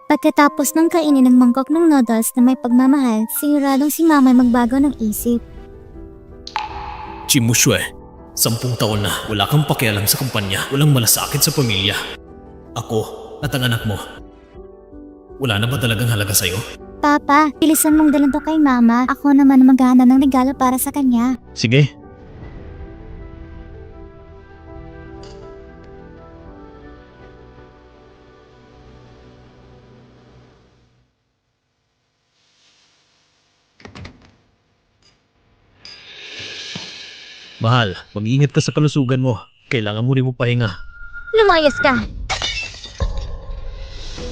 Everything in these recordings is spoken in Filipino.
Pagkatapos ng kainin ng mangkok ng noodles na may pagmamahal, siguradong si Mama ay magbago ng isip. Chimushwe, 10 taon na wala kang pakialam sa kumpanya, walang malasakit sa pamilya. Ako at ang anak mo, wala na ba talagang halaga sa'yo? Papa, bilisan mong dalan to kay Mama. Ako naman maghahanda ng regalo para sa kanya. Sige. Mahal, mag-iingat ka sa kalusugan mo. Kailangan mo rin mo pahinga. Lumayas ka!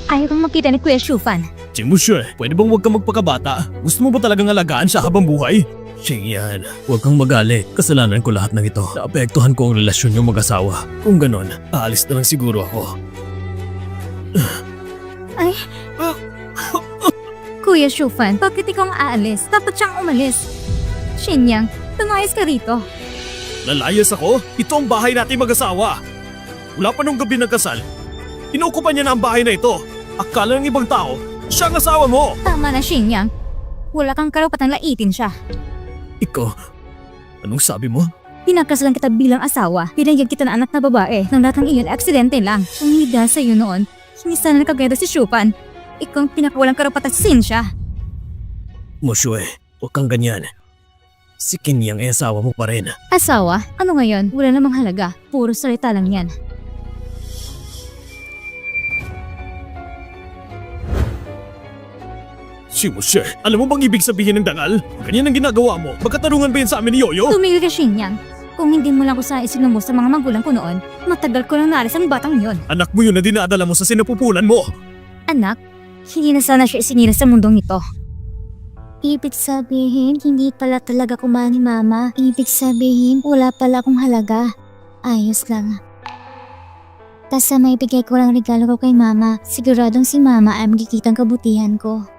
Ayaw kong makita ni Kuya Shufan. Chimushwe, pwede bang huwag kang magpakabata? Gusto mo ba talagang alagaan siya habang buhay? Yan, huwag kang magalit. Kasalanan ko lahat ng ito. Naapektuhan ko ang relasyon niyong mag-asawa. Kung ganon, aalis na lang siguro ako. Ay... Kuya Shufan, bakit ikaw ang aalis? Dapat siyang umalis. Shinyang, lumayas ka rito. Lalayas ako? Ito ang bahay natin mag-asawa. Wala pa nung gabi ng kasal. Inuukupan niya na ang bahay na ito. Akala ng ibang tao, siya ang asawa mo. Tama na, Shinyang. Wala kang karapatang laitin siya. Ikaw, anong sabi mo? Pinakasalan kita bilang asawa. Pinagyan kita ng anak na babae. Nang lahat ng iyon, aksidente lang. Kung hindi dahil sa'yo noon, hindi sana nakagaya si Shufan. Ikaw ang pinakawalang karapatan sa sinsya. Moshue, huwag kang ganyan. Si Kinyang ay asawa mo pa rin. Asawa? Ano ngayon? Wala namang halaga. Puro salita lang yan. Si Moshe, alam mo bang ibig sabihin ng dangal? Ganyan ang ginagawa mo. Magkatarungan ba yan sa amin ni Yoyo? Tumigil ka, Shinyang. Kung hindi mo lang ko sa isinumo sa mga magulang ko noon, matagal ko nang naalis ang batang yon. Anak mo yun na dinadala mo sa sinapupulan mo. Anak, hindi na sana siya isinira sa mundong ito. Ibig sabihin, hindi pala talaga kumahal ni Mama. Ibig sabihin, wala pala akong halaga. Ayos lang. Tas sa may bigay ko lang regalo ko kay Mama, siguradong si Mama ay magkikita ang kabutihan ko.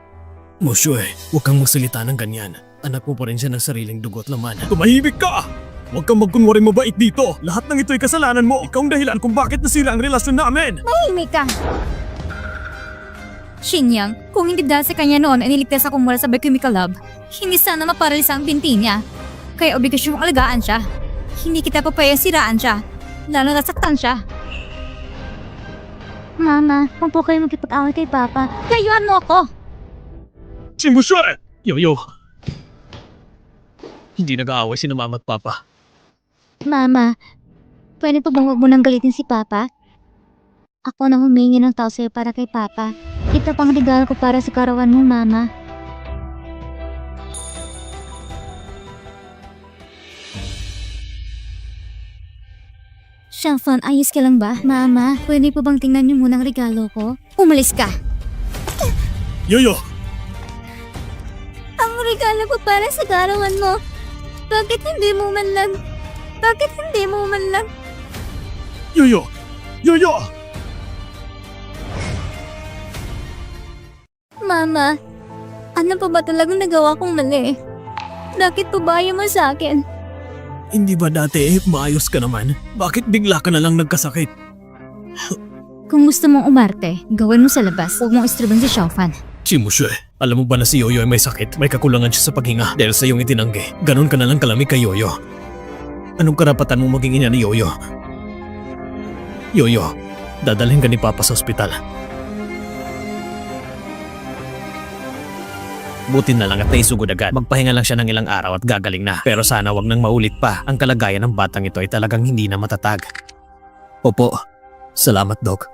Moshue, huwag kang magsalita ng ganyan. Anak mo pa rin siya ng sariling dugot laman. Tumahimik ka! Huwag kang magkunwari mabait dito. Lahat ng ito'y kasalanan mo. Ikaw ang dahilan kung bakit nasira ang relasyon namin. Tahimik ka! Shinyang, kung hindi dahil sa kanya noon ay niligtas ako mula sa Biochemical Lab, hindi sana maparalisa ang binti niya. Kaya obligasyon mong alagaan siya. Hindi kita papayang siraan siya, lalo nasaktan siya. Mama, kung po kayo magkipag-away kay Papa, layuan mo ako! Si Moshue! Yoyo! Hindi nag-aaway si Mama at Papa. Mama, pwede po bang huwag mo nang galitin si Papa? Ako na humingi ng tao sa'yo para kay Papa. Ito pang regalo ko para sa karawan mo, Mama. Shafan, ayos ka lang ba? Mama, pwede po bang tingnan niyo muna ang regalo ko? Umalis ka! Yoyo! Ang regalo ko para sa karawan mo. Bakit hindi mo man lang? Bakit hindi mo man lang? Yoyo! Yoyo! Mama, ano pa ba talagang nagawa kong mali? Bakit pa ba ayaw mo sa akin? Hindi ba dati maayos ka naman? Bakit bigla ka na lang nagkasakit? Kung gusto mong umarte, gawin mo sa labas. Huwag mong istribon si Xiaofan. Chimushue, alam mo ba na si Yoyo ay may sakit? May kakulangan siya sa paghinga dahil sa iyong itinanggi. Ganon ka na lang kalamig kay Yoyo. Anong karapatan mo maging ina ni Yoyo? Yoyo, dadalhin ka ni Papa sa ospital. Buti na lang at naisugod agad. Magpahinga lang siya ng ilang araw at gagaling na. Pero sana wag nang maulit pa. Ang kalagayan ng batang ito ay talagang hindi na matatag. Opo, salamat Doc.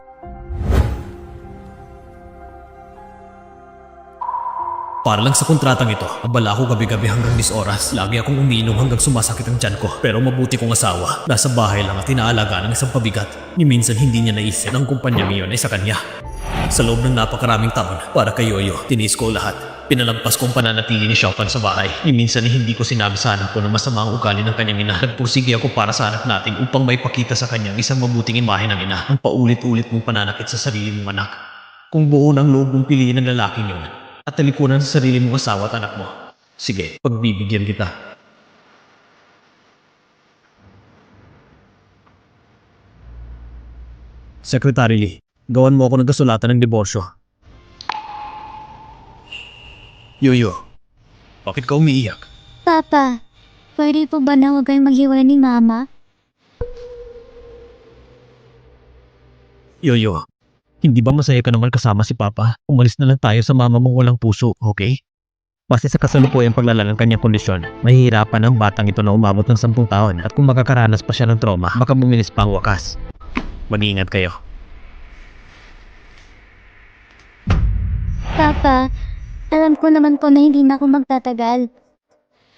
Para lang sa kontratang ito, abala ako gabi-gabi hanggang 10 oras. Lagi akong umiinom hanggang sumasakit ang tiyan ko. Pero mabuti kong asawa. Nasa bahay lang at inaalaga ng isang pabigat. Ni minsan hindi niya naisip na ang kumpanya ngayon ay sa kanya. Sa loob ng napakaraming taon, para kay Yoyo, tinis ko lahat. Pinalagpas kong pananatili ni Xiaofan sa bahay. Ni minsan hindi ko sinabi sa anak ko na masama ang ugali ng kanyang ina. Nagpursige ako para sa anak natin upang may pakita sa kanya isang mabuting imahe ng ina. Ang paulit-ulit mong pananakit sa sarili mong anak. Kung buo ng loob mong piliin ng lalaking yun, at talikuran sa sarili mong asawa at anak mo. Sige, pagbibigyan kita. Secretary Lee, gawan mo ako ng kasulatan ng diborsyo. Yoyo, bakit ka umiiyak? Papa, pwede po ba na huwag kayong maghiwalay ni Mama? Yoyo, hindi ba masaya ka naman kasama si Papa? Umalis na lang tayo sa mama mo walang puso, okay? Base sa kasalukuyang paglala ng kanyang kondisyon, mahihirapan ang batang ito na umabot ng 10 taon at kung makakaranas pa siya ng trauma, baka bumilis pa ang wakas. Mag-iingat kayo. Papa, alam ko naman po na hindi na ako magtatagal.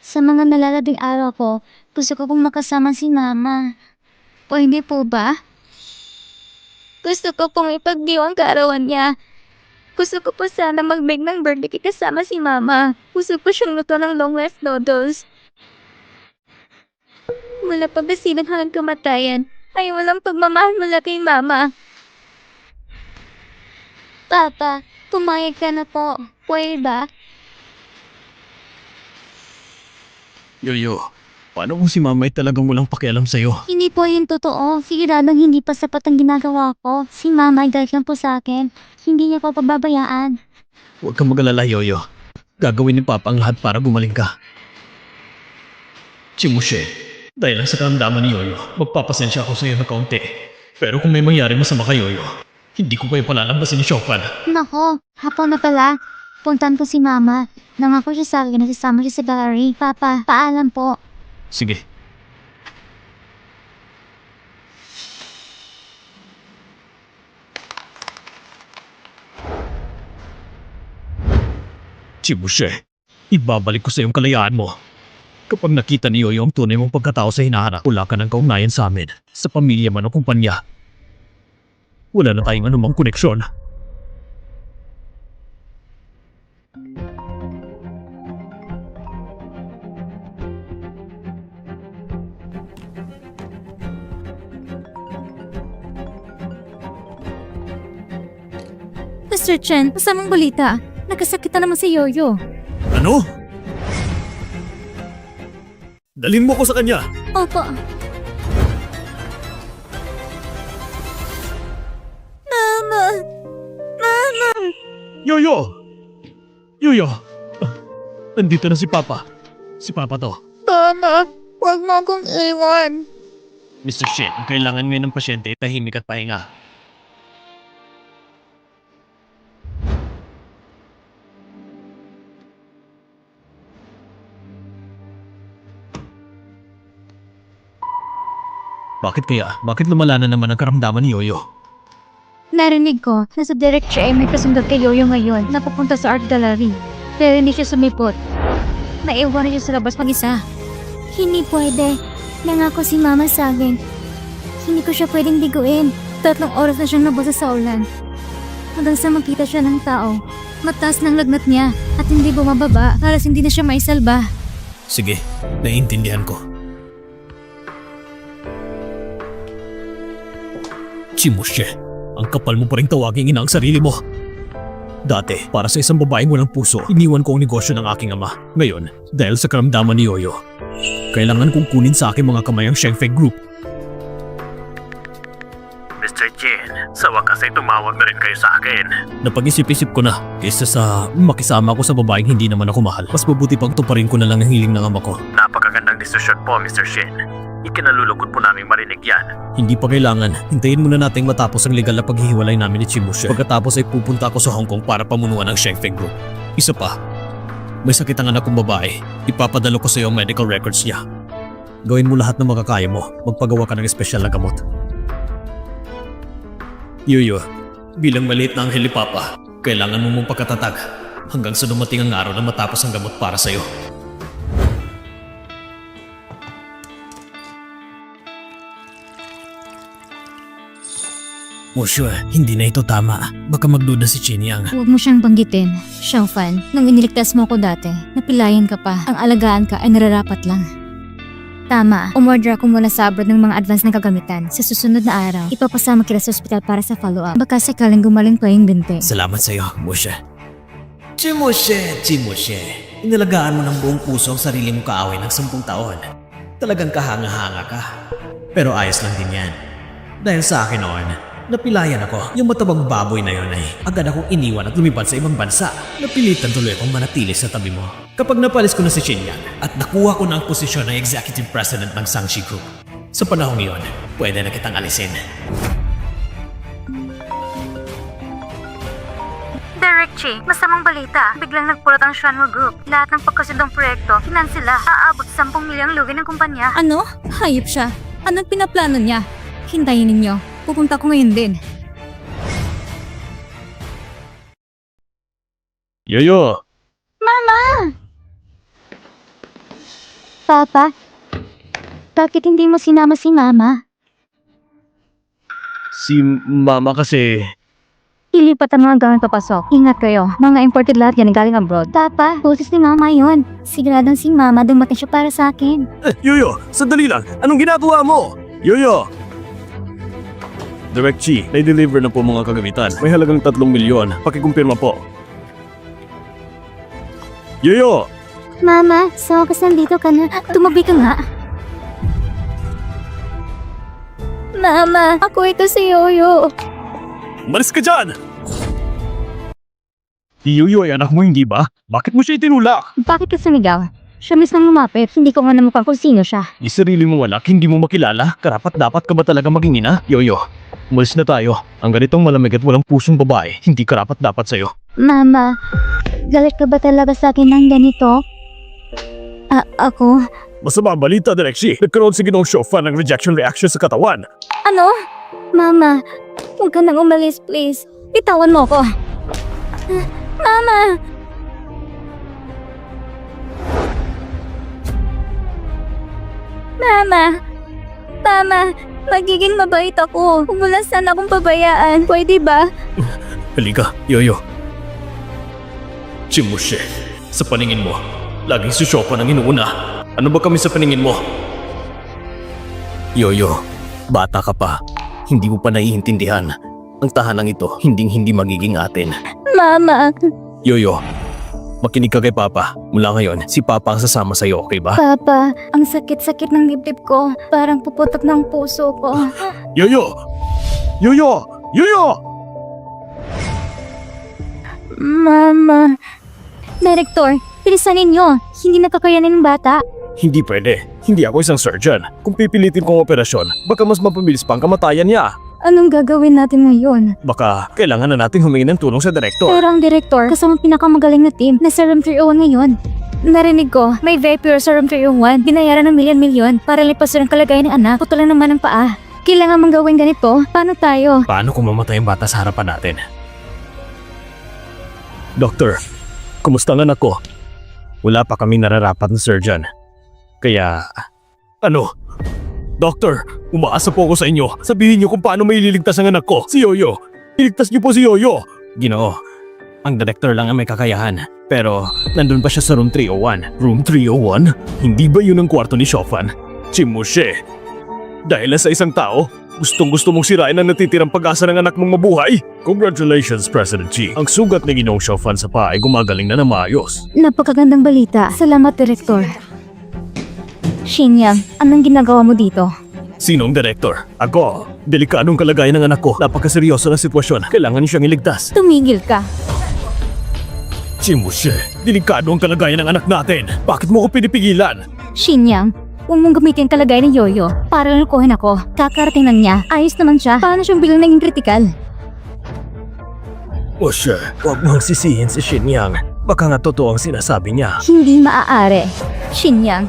Sa mga nalalabing araw ko, gusto ko pong makasama si Mama. Pwede po ba? Gusto ko pong ipagdiwang kaarawan niya. Gusto ko po sana mag-bake ng birthday cake kasama si Mama. Gusto ko siyang luto ng long life noodles. Mula pa basilang hanggang kamatayan, ay walang pagmamahal mula kay Mama. Papa, pumayag ka na po. Pwede ba? Yoyo, paano kung si mama ay talagang walang pakialam sa'yo? Hindi po yun totoo. Siguradong hindi pa sapat ang ginagawa ko. Si Mama ay galit lang po sa akin. Hindi niya po pababayaan. Huwag kang mag-alala, Yoyo. Gagawin ni Papa ang lahat para gumaling ka. Chimushe, dahil lang sa karamdaman ni Yoyo, magpapasensya ako sa iyo na kaunti. Pero kung may mangyari masama kay Yoyo, hindi ko kayo palalabasin ni Chopin. Nako, hapon na pala. Puntan ko si Mama. Nangako siya sa akin na sasama siya sa gallery. Papa, paalam po. Sige. Chimushe, ibabalik ko sa iyong kalayaan mo. Kapag nakita ni Yoyo ang tunay mong pagkatao sa hinaharap, wala ka ng kaugnayan sa amin, sa pamilya man o kumpanya. Wala na tayong anumang koneksyon. Mr. Chen, masamang balita. Nagkasakit na naman si Yoyo. Ano? Dalhin mo ko sa kanya! Opo. Mama! Mama! Yoyo! Yoyo! Nandito na si Papa. Si Papa to. Mama, huwag mo akong iwan. Mr. Shin, ang kailangan ngayon ng pasyente ay tahimik at pahinga. Bakit kaya? Bakit lumala na naman ang karamdaman ni Yoyo? Narinig ko na sa director ay may kasundot kay Yoyo ngayon na papunta sa art gallery. Pero hindi siya sumipot. Naiwan na siya sa labas mag-isa. Hindi pwede. Nangako si Mama sa akin. Hindi ko siya pwedeng biguin. 3 oras na siyang nabasa sa ulan. Hanggang sa makita siya ng tao. Mataas ng lagnat niya at hindi bumababa. Halos hindi na siya maisalba. Sige, naiintindihan ko. Chimushe, ang kapal mo pa rin tawaging ina ang sarili mo. Dati, para sa isang babaeng walang puso, iniwan ko ang negosyo ng aking ama. Ngayon, dahil sa karamdaman ni Yoyo, kailangan kong kunin sa aking mga kamay ang Shengfei Group. Mr. Chen, sa wakas ay tumawag na rin kayo sa akin. Napag-isip-isip ko na, kaysa sa makisama ko sa babaeng hindi naman ako mahal, mas mabuti pang tuparin ko na lang ang hiling ng ama ko. Napakagandang desisyon po, Mr. Shin. Ikinalulugod po namin marinig yan. Hindi pa kailangan. Hintayin muna nating matapos ang legal na paghihiwalay namin ni Chimushe. Pagkatapos ay pupunta ako sa Hong Kong para pamunuan ang Shengfei Group. Isa pa, may sakit ang anak kong babae. Ipapadalo ko sa iyo ang medical records niya. Gawin mo lahat ng makakaya mo. Magpagawa ka ng espesyal na gamot. Yoyo, bilang maliit na anghel ni Papa, kailangan mo mong pagkatatag hanggang sa dumating ang araw na matapos ang gamot para sa iyo. Musyo, hindi na ito tama. Baka magduda si Chinyang. Huwag mo siyang banggitin, Xiaofan. Nung iniligtas mo ako dati, napilayan ka pa. Ang alagaan ka ay nararapat lang. Tama, umorder ako mula sa abroad ng mga advance na kagamitan. Sa susunod na araw, ipapasama kita sa ospital para sa follow-up. Baka sakaling gumaling pa yung binti. Salamat sa iyo, Musyo. Chimushe! Inalagaan mo ng buong puso ang sarili mong kaaway ng 10 taon. Talagang kahanga-hanga ka. Pero ayos lang din yan. Dahil sa akin noon, Napilayan ako. Yung matabang baboy na yun ay agad akong iniwan at lumipad sa ibang bansa. Napilitan tuloy akong manatili sa tabi mo. Kapag napalis ko na si Shinyan at nakuha ko na ang posisyon ng Executive President ng Sangshi Group, sa panahong iyon, pwede na kitang alisin. Derek Chi, masamang balita. Biglang nagpulot ang Shanwoo Group. Lahat ng pagkasundong proyekto, kinansila. Aabot 10 milyong lugi ng kumpanya. Ano? Hayop siya. Anong pinaplano niya? Hintayin ninyo. Pupunta ko ngayon din. Yoyo! Papa, bakit hindi mo sinama si Mama? Si Mama kasi... Ilipat ang mga gamit papasok. Ingat kayo. Mga imported lahat yan galing abroad. Papa, boses ni Mama yun. Siguradong si Mama dumating siya para sa akin. Yoyo! Sandali lang! Anong ginagawa mo? Yoyo! Direct Chi, na-deliver na po mga kagamitan. May halagang 3 milyon. Pakikumpirma po. Yoyo! Mama, sa wakas nandito ka na. Tumabi ka nga. Mama, ako ito si Yoyo. Malis ka dyan! Si Yoyo ay anak mo, hindi ba? Bakit mo siya itinulak? Bakit ka sumigaw? Siya mismo lumapit. Hindi ko nga namukhang kung sino siya. Yung sarili mo anak, hindi mo makilala. Karapat dapat ka ba talaga maging ina? Yoyo, umalis na tayo. Ang ganitong malamig at walang pusong babae, hindi karapat dapat sa'yo. Mama, galit ka ba talaga sa akin ng ganito? Ako? Masama ang balita, Direk Chi. Nagkaroon si Ginong Shofa ng rejection reaction sa katawan. Ano? Mama, huwag ka nang umalis, please. Bitawan mo ko. Mama! Mama! Mama! Magiging mabait ako. Huwag mo lang sana akong pabayaan. Pwede ba? Halika, Yoyo. Chimushe, sa paningin mo, laging si Shofa nang inuuna. Ano ba kami sa paningin mo? Yoyo, bata ka pa. Hindi mo pa naiintindihan. Ang tahanang ito, hindi magiging atin. Mama! Yoyo, makinig ka kay Papa. Mula ngayon, si Papa ang sasama sa'yo, okay ba? Papa, ang sakit-sakit ng dibdib ko. Parang puputok ng puso ko. Yoyo! Yoyo! Yoyo! Mama! Director, bilisan ninyo. Hindi nakakayanin ng bata. Hindi pwede. Hindi ako isang surgeon. Kung pipilitin kong operasyon, baka mas mapabilis pa ang kamatayan niya. Anong gagawin natin ngayon? Baka kailangan na nating humingi ng tulong sa direktor. Pero ang director, kasama pinakamagaling na team na sa Room 301 ngayon. Narinig ko, may vapor sa Room 301. Binayaran ng milyon-milyon para lipasan ang kalagayan ng anak. Putulan naman ng paa. Kailangan mong gawin ganito. Paano tayo? Paano kung mamatay ang bata sa harapan natin? Doktor, kumusta ang anak ko? Wala pa kaming nararapat na surgeon. Kaya... Ano? Doktor, umaasa po ako sa inyo. Sabihin niyo kung paano may ililigtas ang anak ko, si Yoyo. Iligtas niyo po si Yoyo. Ginoo, ang director lang ang may kakayahan. Pero, nandun pa siya sa room 301. Room 301? Hindi ba yun ang kwarto ni Shofan? Chimushe. Dahil lang sa isang tao, gustong-gusto mong sirain ang natitirang pag-asa ng anak mong mabuhay. Congratulations, President Chi. Ang sugat ni Ginong Shofan sa paa ay gumagaling na maayos. Napakagandang balita. Salamat, Director. Shinyang, anong ginagawa mo dito? Sinong director? Ako. Delikadong kalagayan ng anak ko. Napakaseryoso na sitwasyon. Kailangan niyo siyang iligtas. Tumigil ka. Chimushe, delikado ang kalagayan ng anak natin. Bakit mo ko pinipigilan? Shinyang, huwag mong gamitin kalagayan ng Yoyo para lukuhin ako. Kakarating lang niya. Ayos naman siya. Paano siyang biglang naging kritikal? Oshe, huwag mong sisihin si Shinyang. Baka nga totoo ang sinasabi niya. Hindi maaari. Shinyang,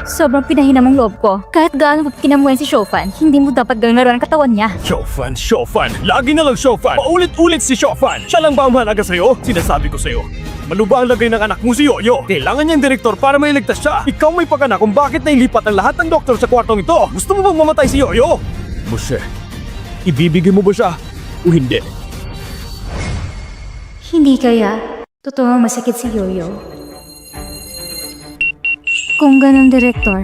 sobrang pinahinam ang loob ko. Kahit gaano mo kinamuhin si Shofan, hindi mo dapat gawin laruan ang katawan niya. Shofan, Shofan! Lagi na lang Shofan! Paulit-ulit si Shofan! Siya lang ba ang mahalaga sa'yo? Sinasabi ko sa'yo. Maluba ang lagay ng anak mo si Yoyo. Kailangan niyang direktor para mailigtas siya. Ikaw may pagana kung bakit nailipat ang lahat ng doktor sa kwartong ito. Gusto mo bang mamatay si Yoyo? Bushe, ibibigay mo ba siya o hindi? Hindi kaya. Totoo masakit si Yoyo. Kung ganun, Director.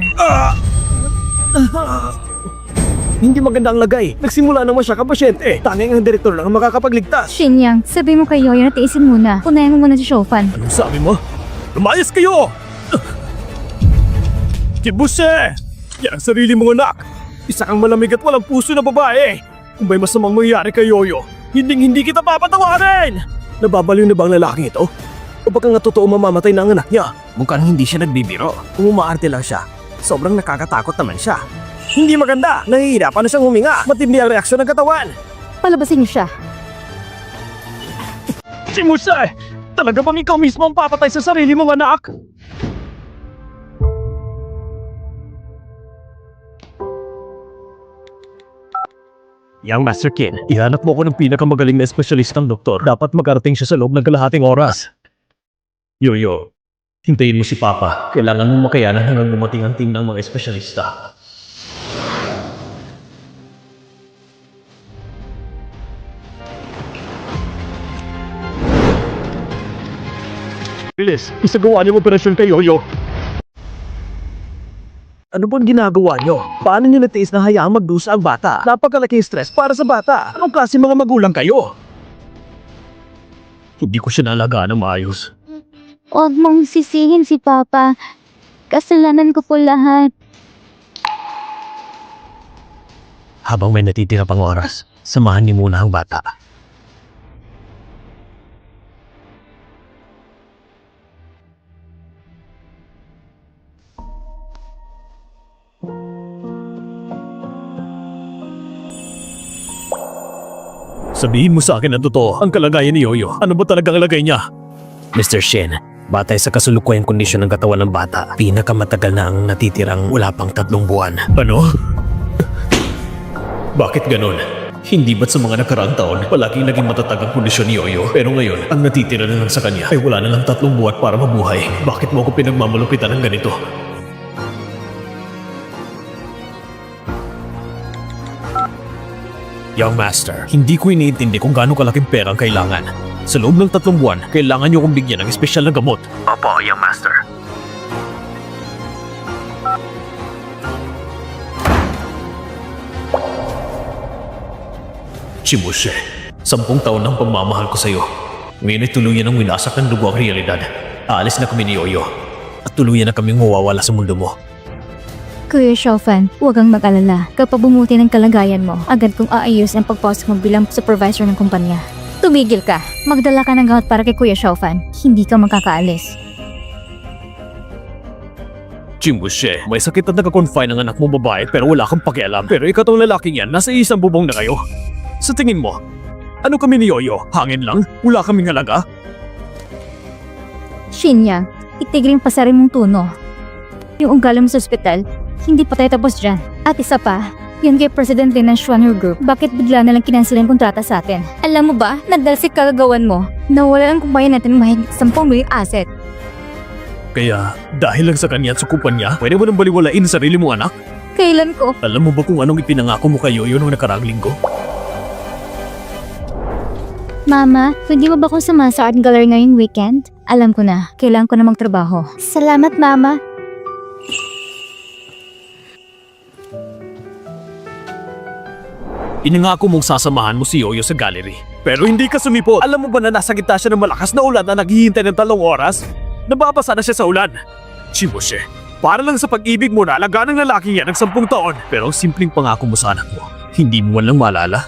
Hindi maganda ang lagay. Nagsimula naman siya kapasyente. Tanging ang direktor lang ang makakapagligtas. Shinyang, sabi mo kay Yoyo na tiisin muna. Unahin mo muna si Shofan. Anong sabi mo? Lumayas kayo! Kibuse! Yan ang sarili mong anak! Isa kang malamig at walang puso na babae! Kung may masamang mangyari kay Yoyo, hindi kita papatawarin! Nababaliw na ba ang lalaking ito? O baka nga totoo mamamatay na ang anak niya? Mukhang hindi siya nagbibiro. Kung umaarte lang siya, sobrang nakakatakot naman siya. Hindi maganda! Nahihirapan na siyang huminga. Matindi ang reaksyon ng katawan. Palabasin niyo siya. Si Musa! Talaga bang ikaw mismo ang papatay sa sarili mong anak? Yang Master Kin, ihanap mo ko ng pinakamagaling na espesyalistang doktor. Dapat magarating siya sa loob ng kalahating oras. Yoyo, hintayin mo si Papa. Kailangan mong makayanan hanggang dumating ang team ng mga espesyalista. Bilis, isagawa niyo ang operasyon kay Yoyo. Ano bang ginagawa niyo? Paano niyo natiis na hayaang magdusa ang bata? Napakalaking stress para sa bata. Anong klase mga magulang kayo? Hindi ko siya nalagaan ng maayos. Huwag mong sisihin si Papa. Kasalanan ko po lahat. Habang may natitira pang oras, samahan niyo muna ang bata. Sabihin mo sa akin ang totoo, ang kalagayan ni Yoyo. Ano ba talagang lagay niya? Mr. Shin, batay sa kasulukuyang kondisyon ng katawan ng bata, pinakamatagal na ang natitirang wala pang 3 buwan. Ano? Bakit ganon? Hindi ba't sa mga nakaraang taon, palaging naging matatag ang kondisyon ni Yoyo? Pero ngayon, ang natitira na lang sa kanya ay wala na lang 3 buwan para mabuhay. Bakit mo ako pinagmamalupitan ng ganito? Young Master, hindi ko iniintindi kung gaano kalaking pera ang kailangan. Sa loob ng 3 buwan, kailangan niyo kong bigyan ng espesyal na gamot. Opo, Young Master. Chimuse, 10 taon ng pagmamahal ko sa'yo. Ngayon ay tuluyan ng winasak ng dugo ang realidad. Aalis na kami ni Yoyo. At tuluyan na kaming mawawala sa mundo mo. Kuya Xiaofan, huwag kang mag-alala. Kapag bumuti ng kalagayan mo, agad kong aayos ang pagpasok mo bilang supervisor ng kumpanya. Tumigil ka. Magdala ka ng gamot para kay Kuya Xiaofan. Hindi ka makakaalis. Chimuse, may sakit at nakakonfine ang anak mo babae pero wala kang pakialam. Pero ikaw tong lalaking yan, nasa isang bubong na kayo. Sa tingin mo, ano kami ni Yoyo? Hangin lang? Wala kaming halaga? Shinya, itigil yung pasarin mong tuno. Yung unggal mo sa ospital, hindi pa tayo tapos dyan. At isa pa, yun kay President Lin ng Schwanner Group, bakit bigla na lang kinansel ang kontrata sa atin? Alam mo ba, nagdalsik kagagawan mo, nawala ang kumpanya natin mahigit 10 million asset. Kaya, dahil lang sa kanya at sa kumpanya, pwede mo nang baliwalain sarili mong anak? Kailan ko? Alam mo ba kung anong ipinangako mo kay Yoyo nung nakaraang linggo? Mama, pwede mo ba kung sumama sa art gallery ngayong weekend? Alam ko na, kailangan ko na magtrabaho. Salamat, Mama. Inangako mong sasamahan mo si Yoyo sa gallery. Pero hindi ka sumipot. Alam mo ba na nasa gitna siya ng malakas na ulan na naghihintay ng 3 oras? Nababasa na siya sa ulan. Chimose, para lang sa pag-ibig mo na alagaan ng lalaki yan ng 10 taon. Pero ang simpleng pangako mo sa anak mo, hindi mo man lang maalala.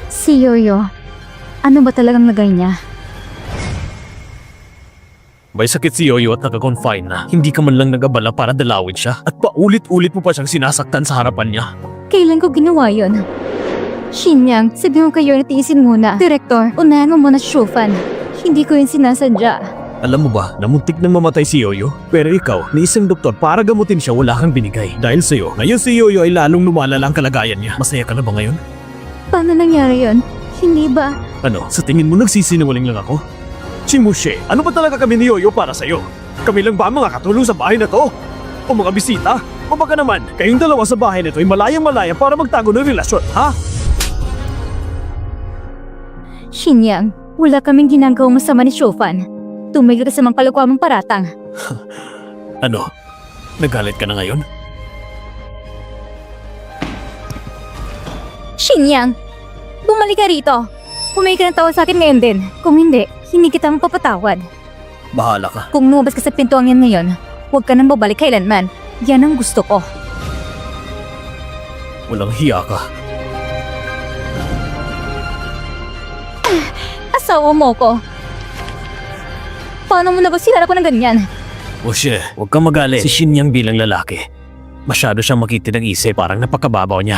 Si Yoyo, ano ba talagang lagay niya? May sakit si Yoyo at naka-confine na. Hindi ka man lang nag-abala para dalawin siya. At paulit-ulit mo pa siyang sinasaktan sa harapan niya. Kailan ko ginawa yon? Shinyang, sabi mo kayo na tiisin muna. Direktor, unahan mo muna si Shufan. Hindi ko yun sinasadya. Alam mo ba, namuntik nang mamatay si Yoyo? Pero ikaw, ni isang doktor para gamutin siya wala kang binigay. Dahil sa'yo, ngayon si Yoyo ay lalong lumalala ang kalagayan niya. Masaya ka na ba ngayon? Paano nangyari yon? Hindi ba? Ano, sa tingin mo nagsisinungaling lang ako? Chimuse, ano ba talaga kami ni Yoyo para sa'yo? Kami lang ba ang mga katulong sa bahay na to? O mga bisita? O baka naman, kayong dalawa sa bahay na to ay malayang-malaya para magtago ng relasyon, ha? Shinyang, wala kaming ginagawang masama ni Shufan. Tumigil ka sa mga kalokohan mong paratang. Ano? Nagalit ka na ngayon? Shinyang, bumalik ka rito. Humingi ka ng tawad sa akin ngayon din. Kung hindi kita mapapatawad. Bahala ka. Kung lumabas ka sa pintuan yan ngayon, huwag ka nang babalik kailanman. Yan ang gusto ko. Walang hiya ka. Asawa mo ko. Paano mo nabasira ko ng ganyan? Oshe, huwag kang magalit. Si Shinyang bilang lalaki. Masyado siyang makitinang isip, parang napakababaw niya.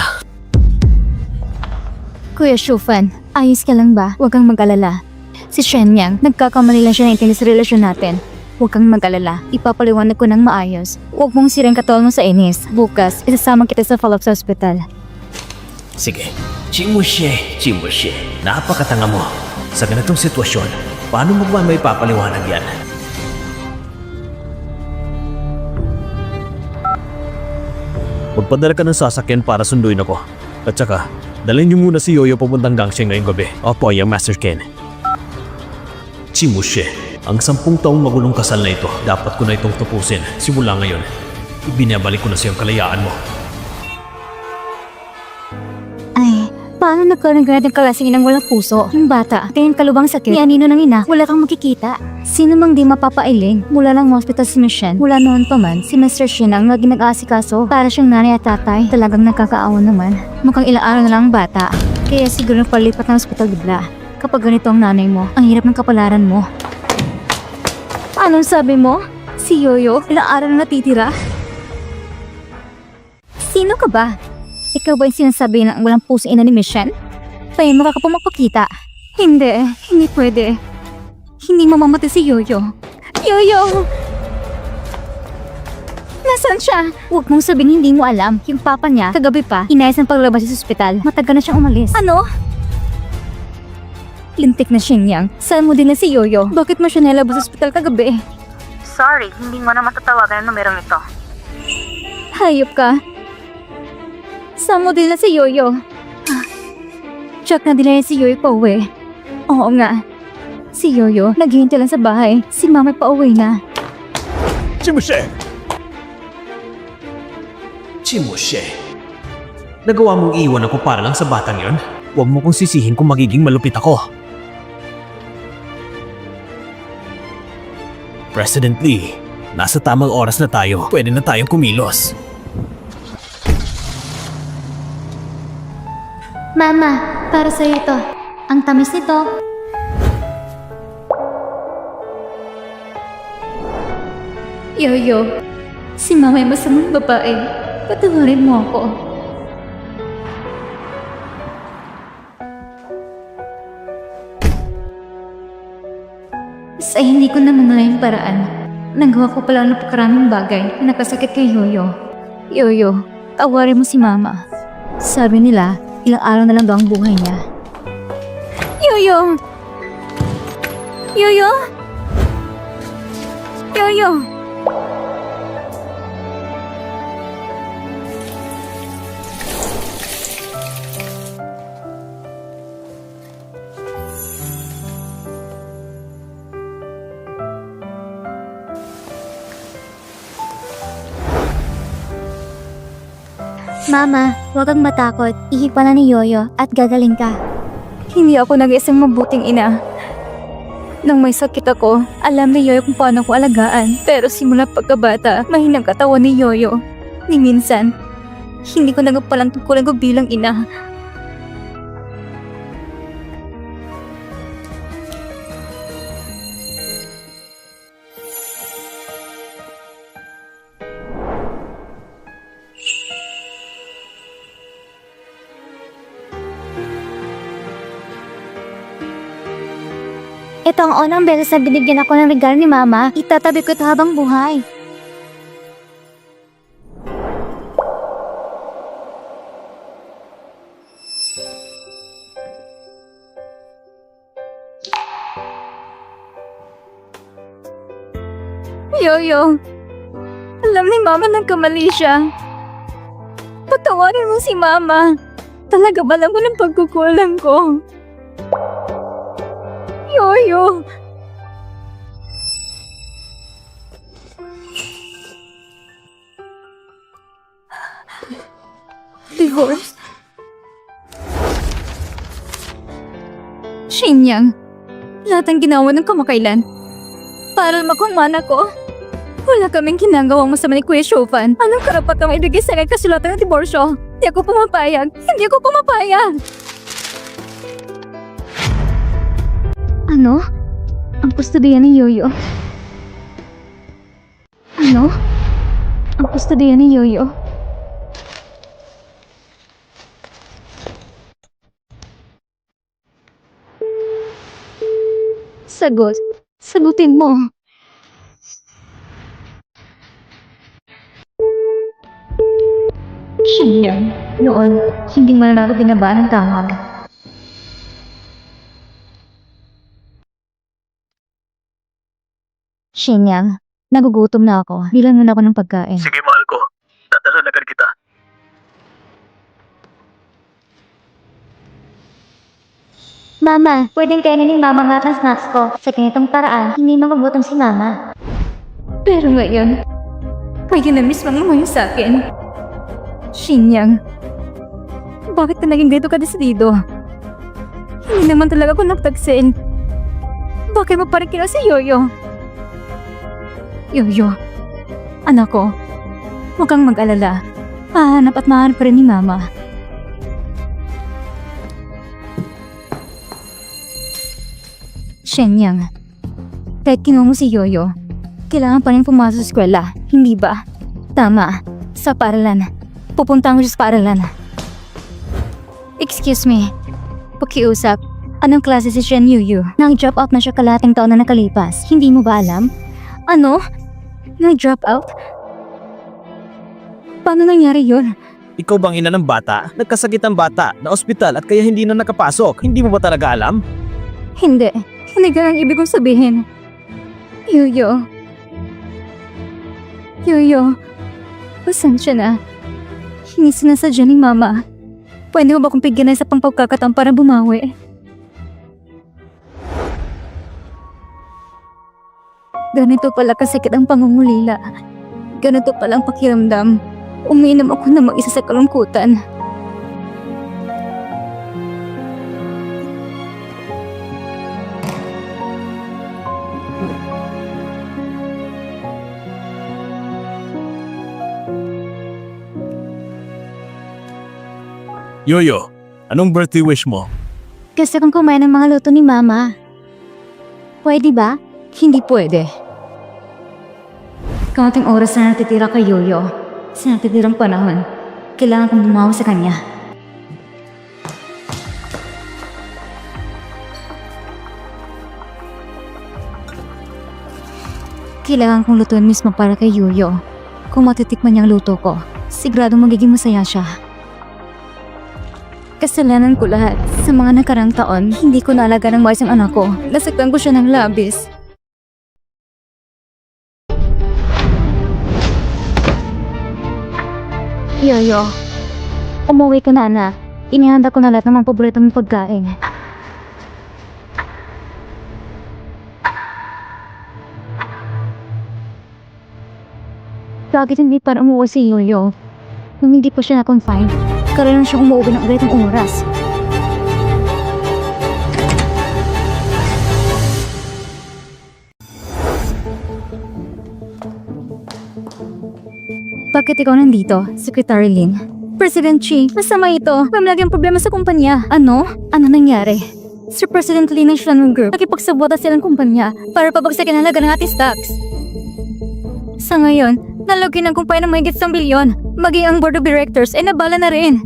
Kuya Shufan, ayos ka lang ba? Huwag kang mag-alala. Si Shenyang, nagkakamali lang siya naintindihan sa relasyon natin. Huwag kang mag-alala. Ipapaliwanag ko ng maayos. Huwag mong sirang katawan mo sa inis. Bukas, isasama kita sa follow-up sa ospital. Sige. Chimushe. Napakatanga mo. Sa ganitong sitwasyon, paano mo ba may papaliwanag yan? Magpadala ka ng sasakyan para sunduin ako. At saka, dalhin niyo muna si Yoyo papuntang Gangshe ngayong gabi. Opo, yung Master Ken. Chimushe, ang 10 taong magulong kasal na ito, dapat ko na itong tapusin. Simula ngayon, ibinabalik ko na sa iyong kalayaan mo. Ay, paano nagkaroon ng kalasing inang walang puso? Yung bata, ganyan kalubang sakit. Ni anino ng ina, wala kang makikita. Sino mang di mapapailing, mula lang hospital si Michelle, mula noon pa man, si Mr. Shin ang naging nag-aasikaso para siyang nanay at tatay. Talagang nakakaawa naman. Mukhang ilang araw na lang ang bata. Kaya siguro palipat ng hospital bigla. Kapag ganito ang nanay mo, ang hirap ng kapalaran mo. Anong sabi mo? Si Yoyo, ilang araw na natitira? Sino ka ba? Ikaw ba yung sinasabi ng walang puso ina ni Michelle? Tayo makakapumagpakita. Hindi pwede. Hindi mamamatay si Yoyo. Yoyo! Nasaan siya? Huwag mong sabihin hindi mo alam. Yung papa niya, kagabi pa, inayos ng paglabas sa ospital. Matagal na siyang umalis. Ano? Lintik na Shenyang. Saan mo din na si Yoyo? Bakit mo siya nilabas sa ospital kagabi? Sorry, hindi mo na matatawagan ang numerong ito. Hayop ka. Saan mo din na si Yoyo? Check na din na si Yoyo pa uwi. Oo nga. Si Yoyo, naghihintay lang sa bahay. Si mama pa uwi na. Chimushe! Nagawa mong iwan ako para lang sa batang yon? Huwag mo kong sisihin kung magiging malupit ako. President Lee, nasa tamang oras na tayo. Pwede na tayong kumilos. Mama, para sa'yo ito. Ang tamis nito. Yoyo, si mama ay masamang babae. Patawarin mo ako. Sa hindi ko namamalayang paraan, nagawa ko pala ng napakaraming bagay na nakasakit kay Yoyo. Yoyo, tawarin mo si mama. Sabi nila, ilang araw na lang daw ang buhay niya. Yoyo! Yoyo! Yoyo! Mama, huwag kang matakot. Ihipa na ni Yoyo at gagaling ka. Hindi ako nag-isang mabuting ina. Nang may sakit ako, alam ni Yoyo kung paano ko alagaan. Pero simula pagkabata, mahinang katawan ni Yoyo. Ni minsan, hindi ko nagapalang tungkulan ko bilang ina. Ito ang unang beses na binigyan ako ng regalo ni Mama. Itatabi ko ito habang buhay. Yoyo, alam ni Mama nagkamali siya. Patawarin mo si Mama. Talaga ba alam ko ng pagkukulang ko? Yoyo! Divorce? Shenyang, lahat ang ginawa ng kamakailan. Para makumana ko. Wala kaming ginagawang masama ni Kuya Shofan. Anong karapatang ibigay sa akin kasulatan ng diborsyo? Hindi ako pumapayag! Hindi ako pumapayag! Ano? Ang kustodiya ni Yoyo? Ano? Ang kustodiya ni Yoyo? Sagot. Sagutin mo. Siya. Noon, hindi mo na ako binabaan ng tawag. Shinyang, nagugutom na ako. Bilang na ako ng pagkain. Sige, mahal ko. Dadala agad kita. Mama, pwedeng kainin ni Mama nga ang snacks ko. Sa ganitong paraan, hindi magugutom si Mama. Pero ngayon, pwede na mismo mo sa akin. Shinyang, bakit ka naging ganito kadesidido? Hindi naman talaga ako nagtagsin. Bakit mo pa rin si Yoyo? Yoyo, anak ko, huwag kang mag-alala. Hahanap at mahanap ka rin ni Mama. Shenyang, kahit kinuha mo si Yoyo, kailangan pa rin pumasok sa eskwela, hindi ba? Tama, sa paaralan. Pupunta ko siya sa paaralan. Excuse me, pakiusap. Anong klase si Shen Yuyu? Nang-drop out na siya kalating taon na nakalipas. Hindi mo ba alam? Ano? Nang-drop out? Paano nangyari yun? Ikaw bang ina ng bata? Nagkasakit ang bata na ospital at kaya hindi na nakapasok. Hindi mo ba talaga alam? Hindi. Hindi ganang ibig kong sabihin. Yuyo. Yuyo. Pasensya na. Hindi sinasadya ni Mama. Pwede mo ba kong bigyan na isa pang pagkakataon para bumawi? Ganito pala kasakit ang pangungulila. Ganito pala ang pakiramdam. Umiinom ako na mag-isa sa kalungkutan. Yoyo, anong birthday wish mo? Gusto kong kumain ng mga luto ni Mama. Pwede ba? Hindi pwede. Kaunting oras na natitira kay Yoyo. Sa natitirang panahon, kailangan kong bumawa sa kanya. Kailangan kong lutuin mismo para kay Yoyo. Kung matitikman niyang luto ko, siguradong magiging masaya siya. Kasalanan ko lahat. Sa mga nakarang taon, hindi ko naalaga ng maayos ang anak ko. Nasaktan ko siya ng labis. Yoyo, umuwi ka na, anak. Inihanda ko na lahat ng mga paborito mong pagkain. Bakit hindi para umuwi si Yoyo? Nung hindi pa siya na-confine, karaniwan siyang umuwi ng ganitong oras. Bakit ikaw nandito, Secretary Lin? President Chi, masama ito. May laging problema sa kumpanya. Ano? Ano nangyari? Sir President Lin ng Shannon Group, nakipagsabota silang kumpanya para pabagsakin ang halaga ng ating stocks. Sa ngayon, nalagay ng kumpanya ng mahigit 1 bilyon. Maging ang board of directors ay nabala na rin.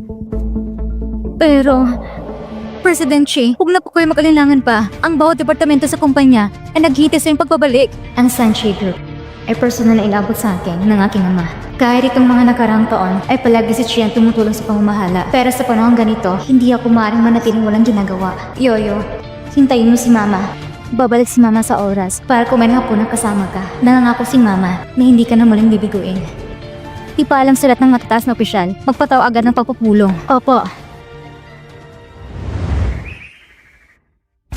Pero, President Chi, huwag na po kayo mag-alinlangan pa. Ang bawat departamento sa kumpanya ay naghihintay sa iyong pagbabalik. Ang Sanchi Group ay personal na inabot sa akin ng aking ama. Kahit itong mga nakarang taon ay palagi si Chi ang tumutulong sa pamamahala. Pero sa panahon ganito, hindi ako maaaring manatiling walang ginagawa. Yoyo, hintayin mo si Mama. Babalik si Mama sa oras para kumain hapon ng kasama ka. Nangangako si Mama na hindi ka na muling bibiguin. Ipaalam sa lahat ng matataas na opisyal. Magpataw agad ng pagpupulong. Opo.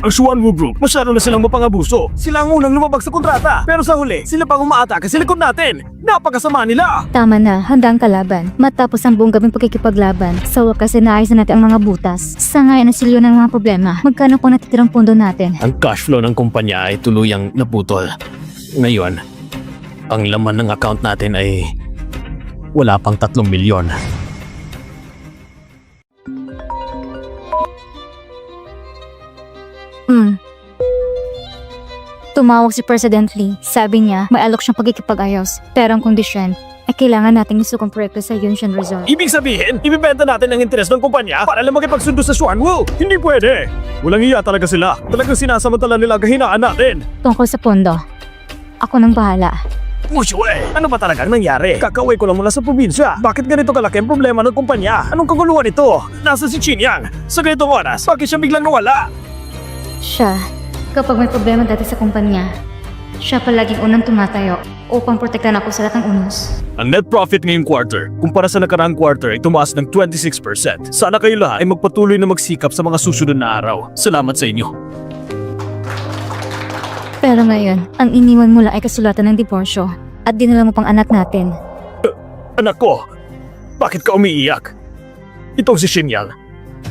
Ang Xuanwu Group, masyado na silang mapangabuso. Sila ang unang lumabag sa kontrata. Pero sa huli, sila pang umaatake sa likod natin. Napakasama nila. Tama na, handa ang kalaban. Matapos ang buong gabing pagkikipaglaban, sa wakas ay naayos na natin ang mga butas. Sa ngayon na silyo ng mga problema, magkano po natitirang pundo natin? Ang cash flow ng kumpanya ay tuluyang naputol. Ngayon, ang laman ng account natin ay wala pang 3 milyon. Tumawag si President Lee. Sabi niya, may alok siyang pagkikipag-ayos. Pero ang kondisyon ay kailangan nating isukong proyekto sa Yunshan Resort. Ibig sabihin, ibibenta natin ang interes ng kumpanya para lang makipagsundo sa Xuanwu. Hindi pwede. Walang iya talaga sila. Talagang sinasamantala nila ang kahinaan natin. Tungkol sa pondo, ako nang bahala. Mushue, ano ba talagang nangyari? Kakauwi ko lang mula sa probinsya. Bakit ganito kalaki ang problema ng kumpanya? Anong kaguluhan ito? Nasa si Chinyang. Sa ganitong oras, bakit siya biglang nawala? Siya, kapag may problema dati sa kumpanya, siya palaging unang tumatayo upang protektahan ako sa lahat ng unos. Ang net profit ngayong quarter, kumpara sa nakaraang quarter ay tumaas ng 26%. Sana kayo lahat ay magpatuloy na magsikap sa mga susunod na araw. Salamat sa inyo. Pero ngayon, ang iniwan mo lang ay kasulatan ng diborsyo at dinala mo pang anak natin. Anak ko, bakit ka umiiyak? Itong si Shinyang,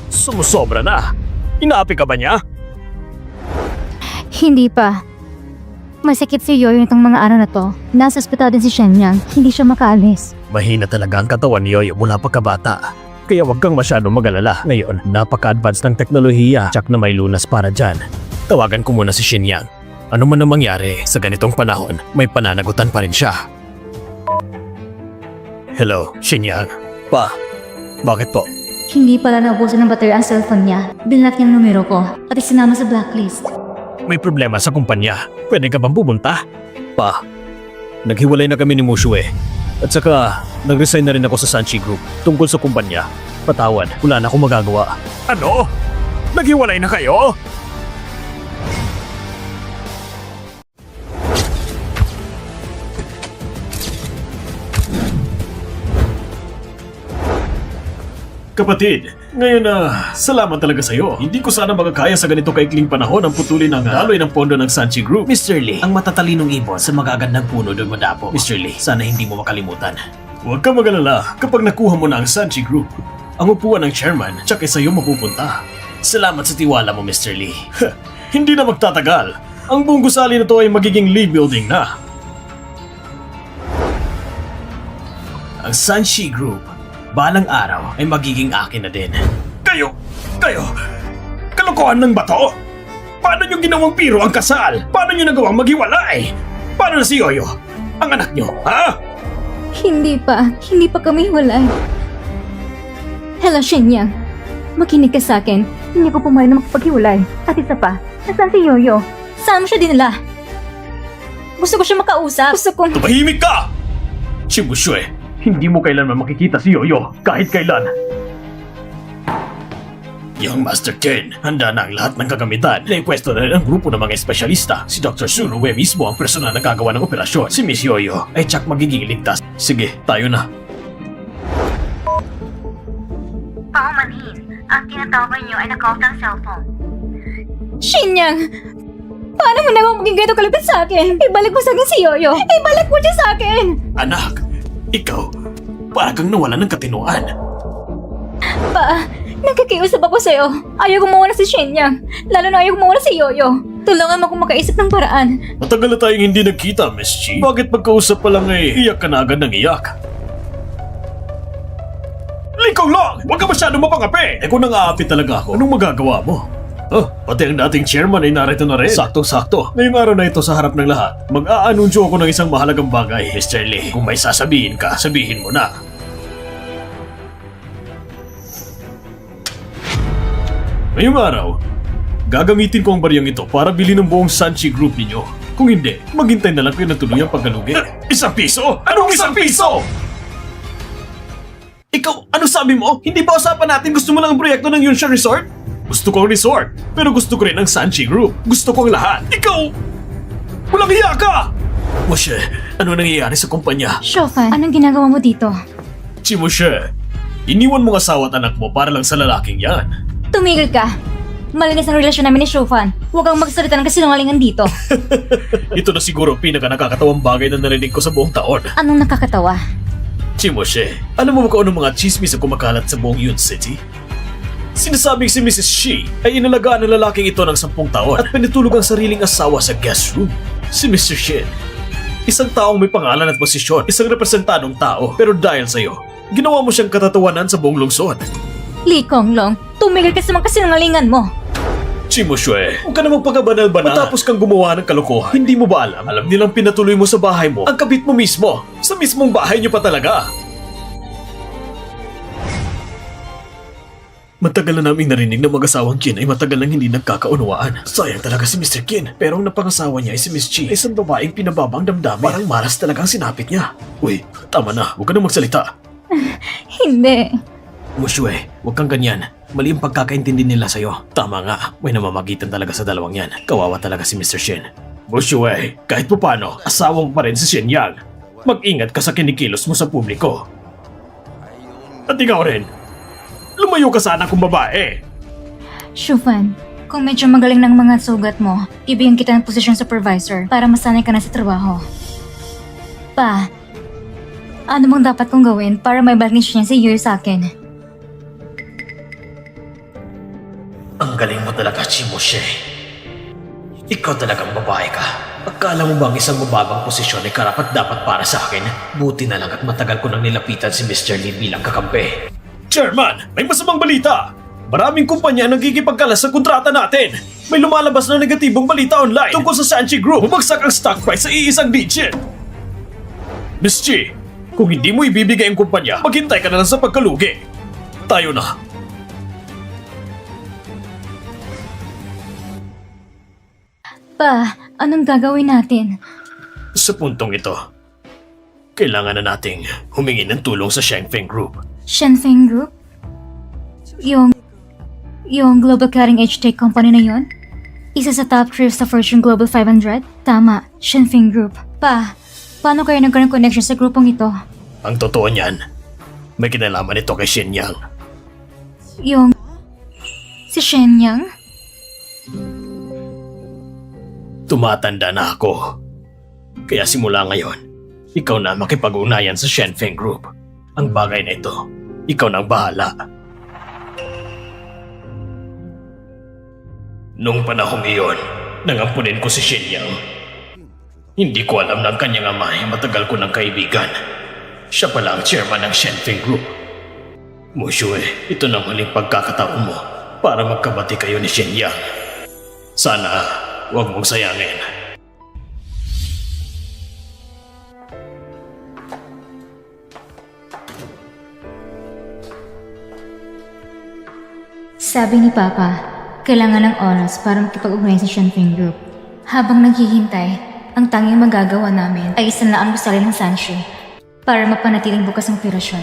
sumusobra na. Inaapi ka ba niya? Hindi pa. Masakit si Yoyo itong mga araw na to. Nasa ospital din si Shenyang, hindi siya makaalis. Mahina talaga ang katawan ni Yoyo mula pagkabata. Kaya wag kang masyadong mag-alala. Ngayon, napaka-advance ng teknolohiya, tsak na may lunas para dyan. Tawagan ko muna si Shinyang. Ano man ang mangyari, sa ganitong panahon, may pananagutan pa rin siya. Hello, Shinyang. Pa, bakit po? Hindi pala naubusan ng baterya ang cellphone niya. Binlock niya ang numero ko at isinama sa blacklist. May problema sa kumpanya. Pwede ka bang pumunta? Pa, naghiwalay na kami ni Mushue. At saka, nag-resign na rin ako sa Sanchi Group tungkol sa kumpanya. Patawad, wala na akong magagawa. Ano? Naghiwalay na kayo? Kapatid, ngayon salamat talaga sa'yo. Hindi ko sana magkakaya sa ganito kaikling panahon ang putulin ng daloy ng pondo ng Sanchi Group. Mr. Lee, ang matatalinong ibon sa magagandang puno doon madapo. Mr. Lee, sana hindi mo makalimutan. Huwag kang mag-alala kapag nakuha mo na ang Sanchi Group. Ang upuan ng chairman, tsaka sa'yo mapupunta. Salamat sa tiwala mo, Mr. Lee. Hindi na magtatagal. Ang buong gusali na to ay magiging Lee Building na. Ang Sanchi Group, balang araw ay magiging akin na din. Kayo! Kalokohan ng bato? Paano nyo ginawang piro ang kasal? Paano nyo nagawang maghiwalay? Paano na si Yoyo? Ang anak nyo, ha? Hindi pa kami walay. Hello, Shenyang. Makinig ka sa akin. Hindi ko pumayag na makapaghiwalay. At isa pa, nasaan si Yoyo? Saan mo siya dinala? Gusto ko siya makausap. Gusto kong... Tumahimik ka! Shibushue, hindi mo kailanman makikita si Yoyo kahit kailan. Young Master Ken, handa na ang lahat ng kagamitan. Naipwesto na rin ang grupo ng mga espesyalista. Si Dr. Surue mismo ang personal na gagawa ng operasyon. Si Miss Yoyo ay tsak magiging ligtas. Sige, tayo na. Paumanhin, ang tinatawagan niyo ay naka-off ang cellphone. Shenyang! Paano mo naman maging ganito kalapit sa akin? Ibalik mo sa akin si Yoyo! Ibalik mo siya sa akin! Anak, ikaw, parang nawala ng katinuan. Pa, nagkakiusap ako sa'yo. Ayaw kong mawala si Shenyang. Lalo na ayaw kong mawala si Yoyo. Tulungan mo kung makaisip ng paraan. Matagal na tayong hindi nagkita, Miss Chi. Bakit pagkausap pa lang iyak ka na agad ng iyak? Likaw lang! Huwag ka masyadong mapangapi! Kung nang-aapi talaga ako, anong magagawa mo? Pati ang dating chairman ay narito na rin. Saktong-sakto. Ngayong araw na ito sa harap ng lahat, mag-aanunsyo ako ng isang mahalagang bagay. Mr. Lee, kung may sasabihin ka, sabihin mo na. Ngayong araw, gagamitin ko ang bariyang ito para bilhin ng buong Sanchi Group ninyo. Kung hindi, maghintay na lang kayo ng tuluyang paggalugi. Isang piso? Anong isang piso? Ikaw, ano sabi mo? Hindi ba usapan natin gusto mo lang ang proyekto ng Yunshan Resort? Gusto ko ang resort, pero gusto ko rin ang Sanchi Group. Gusto ko ang lahat. Ikaw! Walang hiya ka! Moshe, ano nangyayari sa kumpanya? Shofan, anong ginagawa mo dito? Si Moshe, iniwan mo ang asawa at anak mo para lang sa lalaking yan. Tumigil ka. Malinis ang relasyon namin ni Shofan. Huwag kang magsalita ng kasinungalingan dito. Ito na siguro ang pinaka-nakakatawang bagay na narinig ko sa buong taon. Anong nakakatawa? Si Moshe, alam mo ba kung anong mga chismis ang kumakalat sa buong Yun City? Sinasabing si Mrs. Shi ay inalagaan ng lalaking ito ng 10 taon at pinitulog ang sariling asawa sa guest room. Si Mr. Shin, isang taong may pangalan at posisyon, isang representadong tao, pero dahil sa'yo, ginawa mo siyang katatawanan sa buong lungsod. Lee Konglong, tumigil ka sa mga kasinungalingan mo. Chimoshue, huwag ka na magpakabanal-banal. Matapos kang gumawa ng kalokohan, hindi mo ba alam? Alam nilang pinatuloy mo sa bahay mo ang kabit mo mismo. Sa mismong bahay niyo pa talaga. Matagal na naming narinig na mag-asawang Kin ay matagal nang hindi nagkakaunawaan. Sayang talaga si Mr. Kin. Pero ang napangasawa niya ay si Miss Chi. Isang babaeng pinababang damdamin. Parang malas talagang sinapit niya. Uy, tama na. Huwag ka na magsalita. Hindi. Mushue, huwag kang ganyan. Mali ang pagkakaintindi nila sa'yo. Tama nga, may namamagitan talaga sa dalawang yan. Kawawa talaga si Mr. Shin. Mushue, kahit pa paano, asawang pa rin si Shin Yang. Mag-ingat ka sa kinikilos mo sa publiko. At ikaw rin, lumayo ka sana kung babae. Shufan, kung medyo magaling ng mga sugat mo, ibigyan kita ng posisyon supervisor para masanay ka na sa trabaho. Pa, ano bang dapat kong gawin para may balik niya si Yoyo sa akin? Ang galing mo talaga, Chimoshe. Ikaw talagang babae ka. Akala mo bang isang mababang posisyon ay karapat-dapat para sa akin? Buti na lang at matagal ko nang nilapitan si Mr. Lee bilang kakampi. Chairman, may masamang balita! Maraming kumpanya ang nagkikipagkalas sa kontrata natin. May lumalabas na negatibong balita online tungkol sa Sanchi Group. Bumagsak ang stock price sa iisang digit. Miss Chi, kung hindi mo ibibigay ang kumpanya, maghintay ka na lang sa pagkalugi. Tayo na. Pa, anong gagawin natin? Sa puntong ito, kailangan na nating humingi ng tulong sa Shengfeng Group. Shenfeng Group? Yung Global Cutting Edge Tech Company na yon? Isa sa top 3 sa Fortune Global 500? Tama, Shenfeng Group. Pa, paano kayo nagkaroon ng connection sa grupong ito? Ang totoo niyan, may kinalaman ito kay Shin Yang. Si Shen Yang? Tumatanda na ako. Kaya simula ngayon, ikaw na makipag-ugnayan sa Shengfeng Group. Ang bagay na ito, ikaw nang bahala. Nung panahong iyon, nangampunin ko si Shin Yang. Hindi ko alam na ang kanyang ama ay matagal ko ng kaibigan. Siya pala ang chairman ng Shengfeng Group. Mushue, ito na ang huling pagkakataon mo para magkabati kayo ni Shin Yang. Sana huwag mong sayangin. Sabi ni Papa, kailangan ng oras para makipag-ugnay sa Shenfeng Group. Habang naghihintay, ang tanging magagawa namin ay isa na ang gusali ng Sanshi para mapanatiling bukas ang operasyon.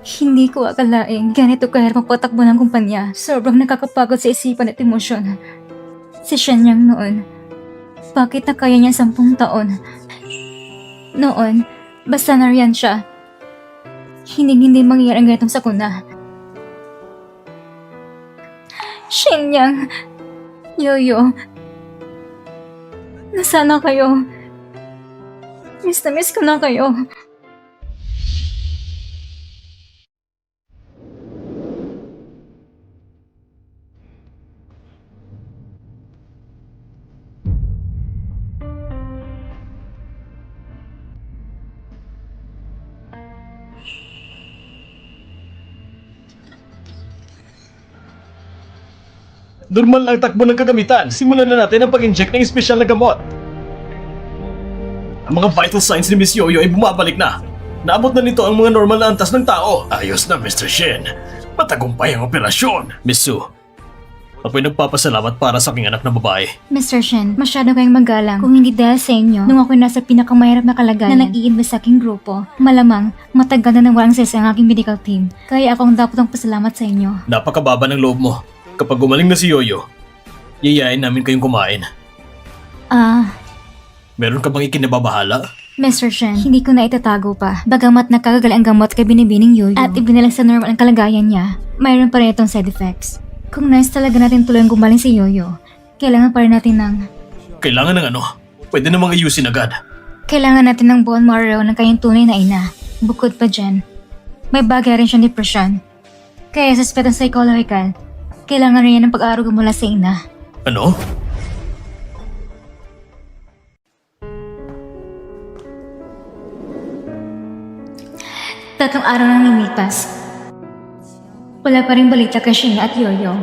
Hindi ko akalaing ganito kahirap magpatakbo ng kumpanya. Sobrang nakakapagod sa isipan at emosyon. Si Shen Yang noon, bakit na kaya niya 10 taon? Noon, basta nariyan siya. Hindi mangyayari ang ganitong sakuna. Shen Yang, Yoyo, nasana kayo? Miss na miss ko na kayo. Normal lang takbo ng kagamitan. Simulan na natin ang pag-inject ng espesyal na gamot. Ang mga vital signs ni Miss Yoyo ay bumabalik na. Naabot na nito ang mga normal na antas ng tao. Ayos na, Mr. Shin. Matagumpay ang operasyon. Miss Su, ako'y nagpapasalamat para sa aking anak na babae. Mr. Shen, masyado kayong magalang. Kung hindi dahil sa inyo, nung ako'y nasa pinakamahirap na kalagayan na nag-i-invest sa aking grupo, malamang matagal na nang walang sesa ang aking medical team. Kaya akong dapat ang pasalamat sa inyo. Napakababa ng loob mo. Kapag gumaling na si Yoyo, yayain namin kayong kumain. Meron ka bang ikinababahala? Mr. Shen, hindi ko na itatago pa. Bagamat nakagagal ang gamot kay Binibining Yoyo at ibinalang sa normal ang kalagayan niya, mayroon pa rin itong side effects. Kung nais talaga natin tuloy gumaling si Yoyo, kailangan pa rin natin ng... Kailangan ng ano? Pwede namang ayusin agad. Kailangan natin ng bone marrow ng kanyang tunay na ina. Bukod pa dyan, may bagay rin siyang depression. Kaya sa aspetong psychological, kailangan rin yan ng pag-aaruga mula sa ina. Ano? 3 araw nang lumipas. Wala pa rin balita kay Sheena at Yoyo.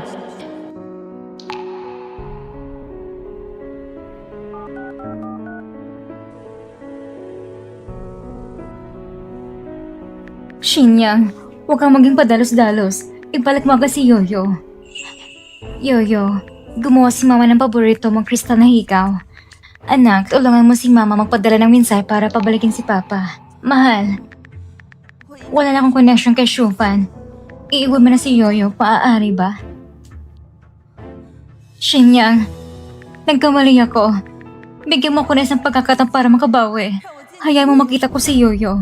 Shinyang, huwag kang maging padalos-dalos. Ibalik mo agad si Yoyo. Yoyo, gumawa si Mama ng paborito mong kristal na hikaw. Anak, tulungan mo si Mama magpadala ng mensahe para pabalikin si Papa. Mahal, wala na akong connection kay Shufan. Iiwan mo na si Yoyo, maaari ba? Shinyang, nagkamali ako. Bigyan mo ko na isang pagkakataon para makabawi. Hayaan mo makita ko si Yoyo.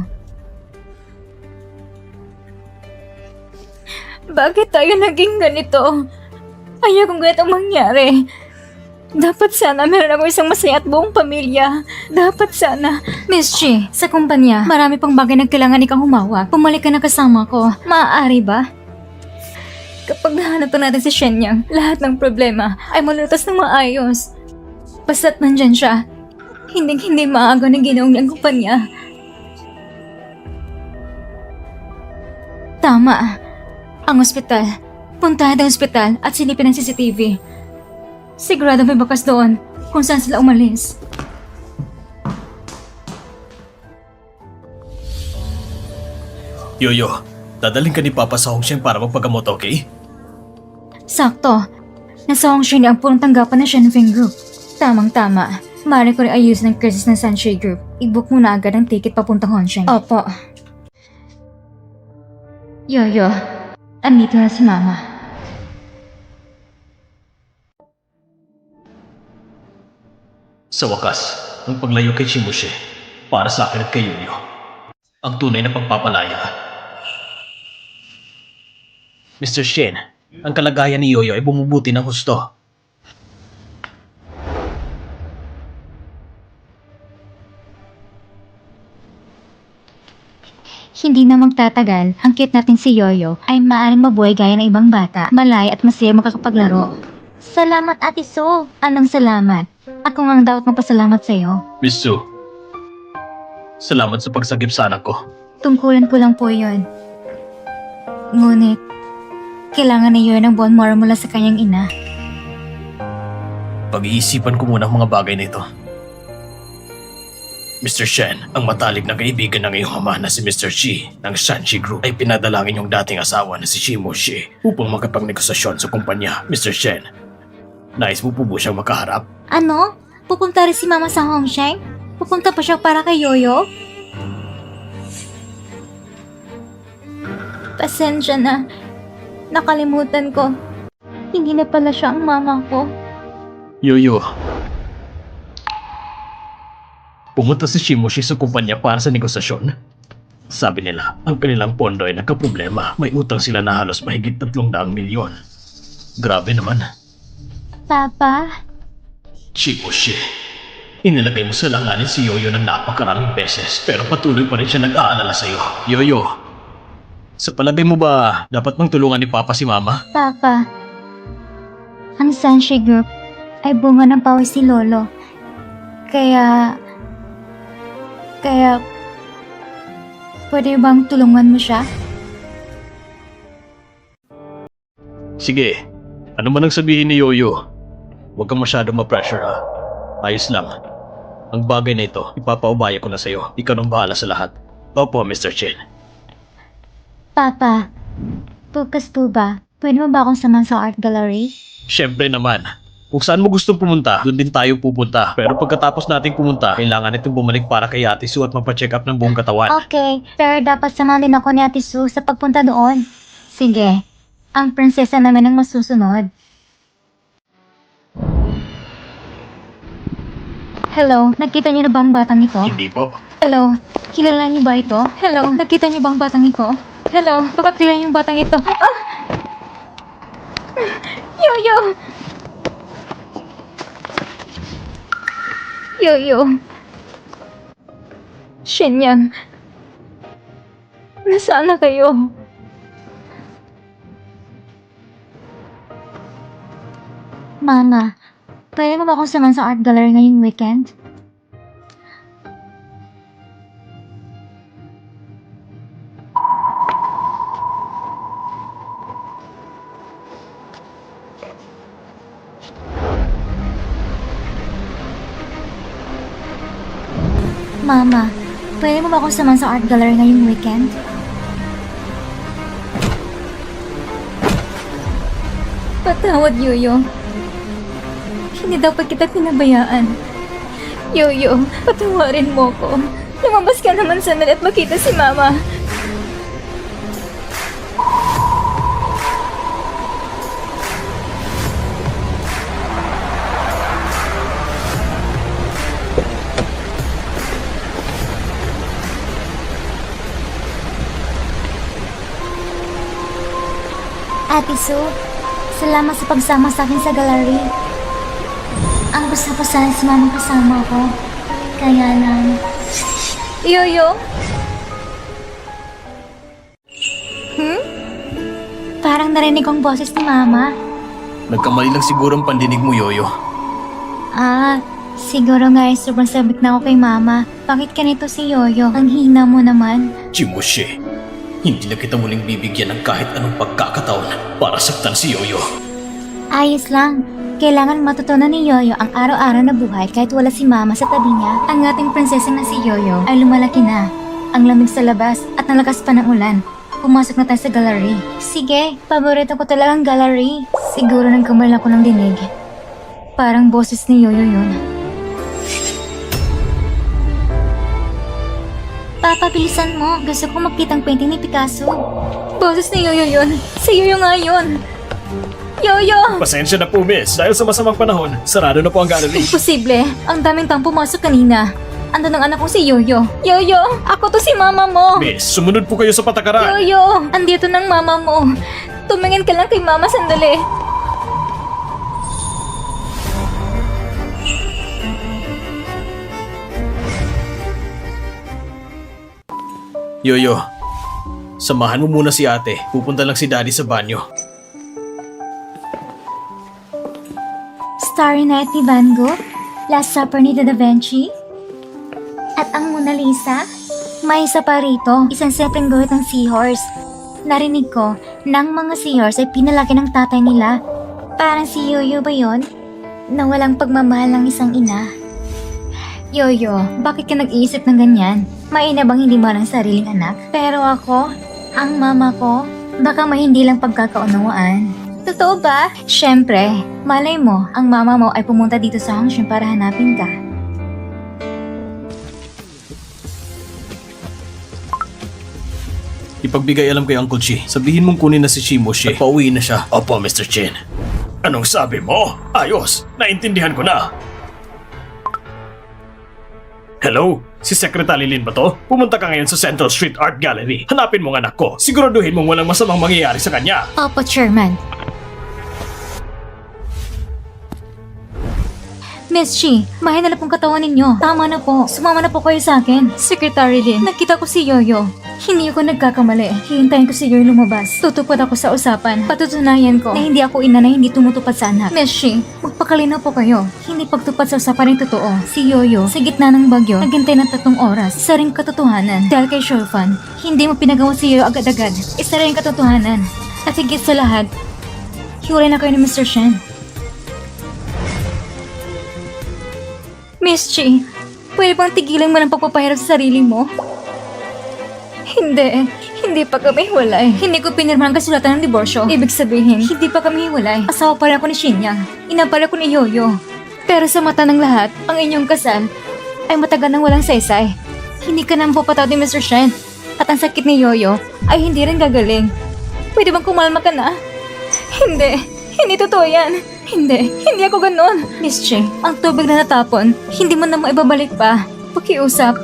Bakit tayo naging ganito? Ayaw kong ganitong mangyari. Dapat sana meron ako isang masaya at buong pamilya. Dapat sana. Miss Chi, sa kumpanya, marami pang bagay na kailangan ikang humawak. Pumalik ka na kasama ko. Maaari ba? Kapag nahanap natin si Shenyang, lahat ng problema ay malulutas ng maayos. Basta't nandyan siya, hindi maaga na ginawa ng kumpanya. Tama. Ang ospital. Puntahan ang ospital at silipin ang CCTV. Sigurado may bakas doon kung saan sila umalis. Yoyo, dadaling ka ni Papa sa Hongsheng para magpagamot, okay? Sakto. Nasa Hongsheng ang punong tanggapan ng Shenfeng Group. Tamang-tama. Maaari ko rin ayusin ang crisis ng Sansheng Group. I-book mo na agad ang ticket papuntang Hongsheng. Opo. Yoyo, andito na si Mama. Sa wakas, ang paglayo kay Shimoshe, para sa akin at kay Yoyo, ang tunay na pagpapalaya. Mr. Shen, ang kalagayan ni Yoyo ay bumubuti ng husto. Hindi na magtatagal, ang cute natin si Yoyo ay maaaring mabuhay gaya ng ibang bata, malay at masaya makakapaglaro. Salamat, Ate Su! Anong salamat? Ako nga ang dapat magpasalamat sa'yo. Miss Su, salamat sa pagsagip sa anak ko. Tungkulan ko lang po yun. Ngunit, kailangan ni Yoyo ng bone marrow mula sa kanyang ina. Pag-iisipan ko muna ang mga bagay na ito. Mr. Shen, ang matalik na kaibigan ng iyong ama na si Mr. Chi ng Sansheng Group ay pinadalangin yung dating asawa na si Shimoshe upang makapagnegosasyon sa kumpanya. Mr. Shen, nais mo po ba siyang makaharap? Ano? Pupunta rin si Mama sa Hongsheng? Pupunta pa siya para kay Yoyo? Pasensya na. Nakalimutan ko. Hindi na pala siya ang mama ko. Yoyo, pumunta si Shimoshe sa kumpanya para sa negosasyon. Sabi nila, ang kanilang pondo ay nagkaproblema. May utang sila na halos mahigit 300 milyon. Grabe naman. Papa? Shimoshe, inilagay mo sa langanin si Yoyo ng napakaraming beses pero patuloy pa rin siya nag-aalala sa'yo. Yoyo, sa palagay mo ba dapat mang tulungan ni Papa si Mama? Papa, ang Sansheng Group ay bunga ng pawis si Lolo. Kaya, pwede bang tulungan mo siya? Sige, ano man ang sabihin ni Yoyo, huwag kang masyado ma-pressure ha. Ayos lang. Ang bagay na ito, ipapaubaya ko na sa'yo. Ikaw nang bahala sa lahat. Opo, Mr. Chen. Papa, bukas po ba? Pwede mo ba akong samahan sa art gallery? Siyempre naman. Kung saan mo gustong pumunta, doon din tayo pupunta. Pero pagkatapos nating pumunta, kailangan itong bumalik para kay Ate Su at magpa-check up ng buong katawan. Okay, pero dapat samahan din ako ni Ate Su sa pagpunta doon. Sige, ang prinsesa namin ang masusunod. Hello, nakita niyo na ba ang batang ito? Hindi po. Hello, kilala niyo ba ito? Hello, nakita niyo ba ang batang ito? Hello, baka kilala niyo yung batang ito? Ah! Yoyo! Yoyo. Shenyang. Nasaan na kayo? Mama, pwede mo ba akong samahan sa art gallery ngayong weekend? Mama, pwede mo ba ako samahan sa art gallery ngayong weekend? Patawad, Yoyo. Hindi dapat kita pinabayaan. Yoyo, patawarin mo ko. Lumabas ka naman sandali at makita si Mama. Ate Sue, salamat sa pagsama sa akin sa gallery. Ang gusto ko sana si Mama kasama ko. Kaya lang... Yoyo? Parang narinig kong boses ni Mama. Nagkamali lang siguro ang pandinig mo, Yoyo. Siguro nga sobrang sabik na ako kay Mama. Bakit ganito si Yoyo? Ang hina mo naman. Chimoshe, hindi na kita muling bibigyan ng kahit anong pagkakataon para saktan si Yoyo. Ayos lang. Kailangan matutunan ni Yoyo ang araw-araw na buhay kahit wala si Mama sa tabi niya. Ang ating prinsesa na si Yoyo ay lumalaki na. Ang lamig sa labas at nalakas pa ng ulan. Pumasok na tayo sa gallery. Sige, paborito ko talagang gallery. Siguro nagkamali ako ng dinig. Parang boses ni Yoyo yun. Papa, bilisan mo. Gusto ko makitang painting ni Picasso. Boses ni Yoyo yun. Si Yoyo nga yun. Yoyo! Pasensya na po, miss. Dahil sa masamang panahon, sarado na po ang gallery. Imposible. Ang daming tang pumasok kanina. Ando ng anak ko si Yoyo. Yoyo! Ako to si Mama mo! Miss, sumunod po kayo sa patakaran. Yoyo! Andito ng Mama mo. Tumingin ka lang kay Mama sandali. Yoyo, samahan mo muna si ate. Pupunta lang si daddy sa banyo. Starry Night ni Van Gogh, Last Supper ni Da Vinci, at ang Mona Lisa. May isa pa rito, isang simpleng guhit ng seahorse. Narinig ko, ng mga seahorse ay pinalaki ng tatay nila. Parang si Yoyo ba yon? Na walang pagmamahal ng isang ina. Yoyo, bakit ka nag-iisip ng ganyan? May ina bang hindi mo ng sariling anak? Pero ako, ang mama ko, baka may hindi lang pagkakaunawaan. Totoo ba? Siyempre, malay mo, ang mama mo ay pumunta dito sa Hangshan para hanapin ka. Ipagbigay alam kay Uncle Chi. Sabihin mong kunin na si Chimoshe at pauwi na siya. Opo, Mr. Chen. Anong sabi mo? Ayos, naintindihan ko na. Hello? Si Secretary Lin ba to? Pumunta ka ngayon sa Central Street Art Gallery. Hanapin mo ang anak ko. Siguraduhin mong walang masamang mangyayari sa kanya. Opo, Chairman. Miss Chi, mahal na pong katawan ninyo. Tama na po. Sumama na po kayo sa akin. Secretary Lin, nakita ko si Yoyo. Hindi ako nagkakamali. Hihintayin ko si Yoyo lumabas. Tutupad ako sa usapan. Patutunayan ko na hindi ako ina na hindi tumutupad sa anak. Miss Chi, magpakalinaw po kayo. Hindi pagtupad sa usapan ng totoo. Si Yoyo, sa gitna ng bagyo, naghintay ng 3 oras. Isa ring katotohanan. Dahil kay Shorfan, hindi mo pinagawa si Yoyo agad-agad. Isa ring katotohanan. At higit sa lahat, hiwalay na kayo ni Mr. Shen. Miss Chi, pwede bang tigilan mo ng pagpapahirap sa sarili mo? Hindi pa kami hiwalay. Hindi ko pinirma ang kasulatan ng diborsyo. Ibig sabihin, hindi pa kami hiwalay. Asawa pa rin ako ni Shinyang. Ina pa rin ako ni Yoyo. Pero sa mata ng lahat, ang inyong kasal ay matagal nang walang saysay. Hindi ka nang papatawad ni Mr. Shen. At ang sakit ni Yoyo ay hindi rin gagaling. Pwede bang kumalma ka na? Hindi totoo yan. Hindi ako ganun. Miss Chi, ang tubig na natapon, hindi mo na maibabalik pa. Pakiusap,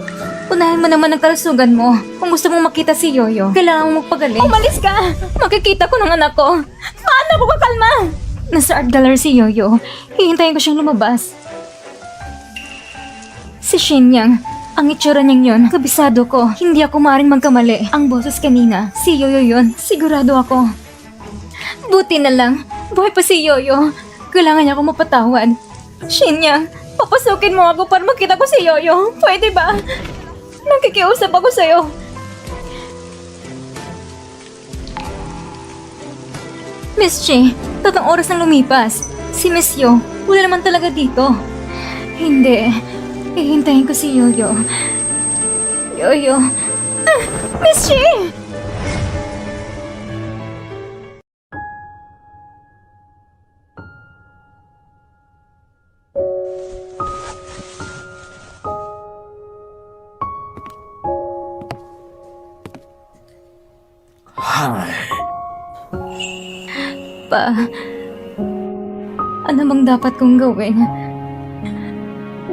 unahin mo naman ang kalusugan mo. Kung gusto mong makita si Yoyo, kailangan mo magpagaling. Umalis ka! Makikita ko ng anak ko. Paano ako kakalma? Nasa art gallery si Yoyo. Hihintayin ko siyang lumabas. Si Shinyang, ang itsura niyang yun, kabisado ko. Hindi ako maaaring magkamali. Ang boses kanina, si Yoyo yun. Sigurado ako. Buti na lang, buhay pa si Yoyo. Kailangan niya ako mapatawad. Shinyang, papasukin mo ako para makita ko si Yoyo. Pwede ba? Nakikiusap ako sa'yo. Miss Chi, 3 oras nang lumipas. Si Miss Yo, wala naman talaga dito. Hindi. Hihintayin ko si Yoyo. Yoyo. Miss Chi! Pa, ano bang dapat kong gawin?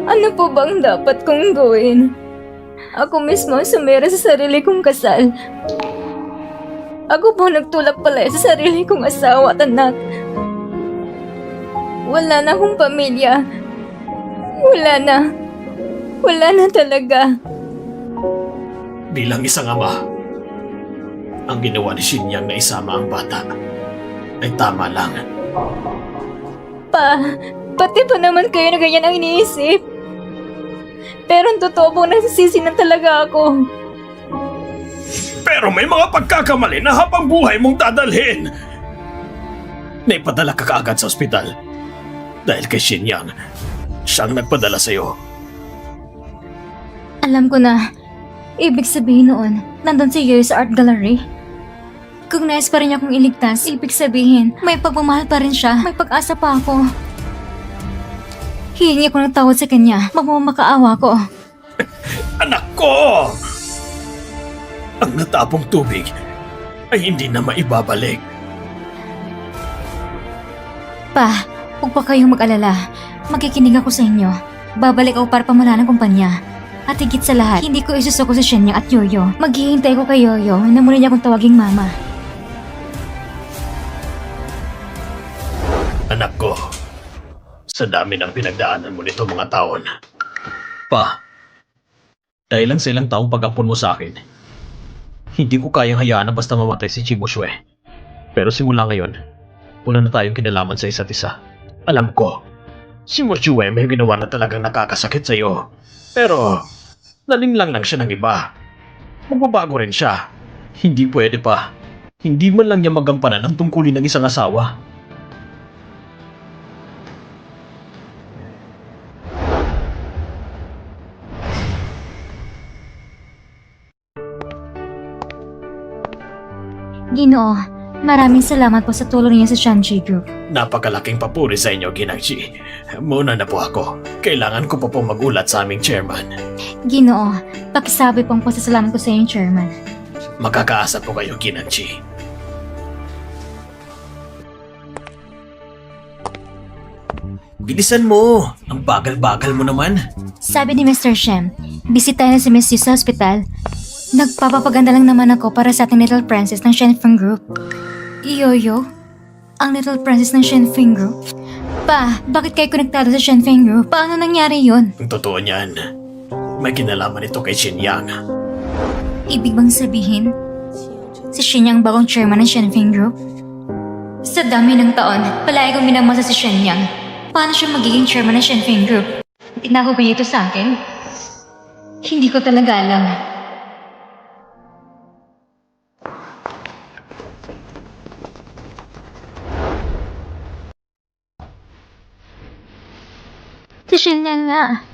Ano po bang dapat kong gawin? Ako mismo ang sumira sa sarili kong kasal. Ako po nagtulak pala sa sarili kong asawa at anak. Wala na akong pamilya. Wala na. Wala na talaga. Bilang isang ama, ang ginawa ni Shinyang na isama ang bata ay tama lang. Pa, pati pa naman kayo na ganyan ang iniisip. Pero ang totoo po nasisisi na talaga ako. Pero may mga pagkakamali na habang buhay mong dadalhin. Naipadala ka kaagad sa ospital. Dahil kay Shinyang, siyang nagpadala sa'yo. Alam ko na. Ibig sabihin noon, nandun si Yoyo sa art gallery. Kung nais pa rin niya akong iligtas, ibig sabihin, may pagmamahal pa rin siya, may pag-asa pa ako. Hihingi ko ng tawad sa kanya, magmamakaawa ko. Anak ko! Ang natapong tubig ay hindi na maibabalik. Pa, huwag pa kayong mag-alala. Makikinig ako sa inyo. Babalik ako para pamalaan ng kumpanya. At higit sa lahat, hindi ko isusuko sa Shenya at Yoyo. Maghihintay ko kay Yoyo na muli niya akong tawaging mama. Anak ko, sa dami ng pinagdaanan mo nito mga taon. Pa, dahil lang sa ilang taong pag-ampon mo sa akin, hindi ko kayang hayaan na basta mamatay si Chimoshue. Pero simula ngayon, wala na tayong kinalaman sa isa't isa. Alam ko, si Moshue may ginawa na talagang nakakasakit sa iyo. Pero, nalinlang lang siya ng iba. Magbabago rin siya. Hindi pwede pa. Hindi man lang niya magampanan ang tungkulin ng isang asawa. Ginoo, maraming salamat po sa tulong niyo sa Shanchi Group. Napakalaking papuri sa inyo, Ginangchi. Muna na po ako. Kailangan ko pa po magulat sa aming chairman. Ginoo, pakisabi pong pasasalamat ko sa inyong chairman. Makakaasa po kayo, Ginangchi. Bilisan mo! Ang bagal-bagal mo naman. Sabi ni Mr. Shem, bisitahin na si Miss Yu sa ospital. Nagpapapaganda lang naman ako para sa ating Little Princess ng Shenfeng Group. Yoyo? Ang Little Princess ng Shenfeng Group? Pa, bakit kayo konektado sa Shenfeng Group? Paano nangyari yun? Ang totoo niyan, may kinalaman ito kay Shinyang. Ibig bang sabihin, si Shenyang bagong chairman ng Shenfeng Group? Sa dami ng taon, palagi kong minamasa si Shenyang. Paano siya magiging chairman ng Shenfeng Group? Tinako ba niya ito sa akin? Hindi ko talaga alam. Si Shenyang nga.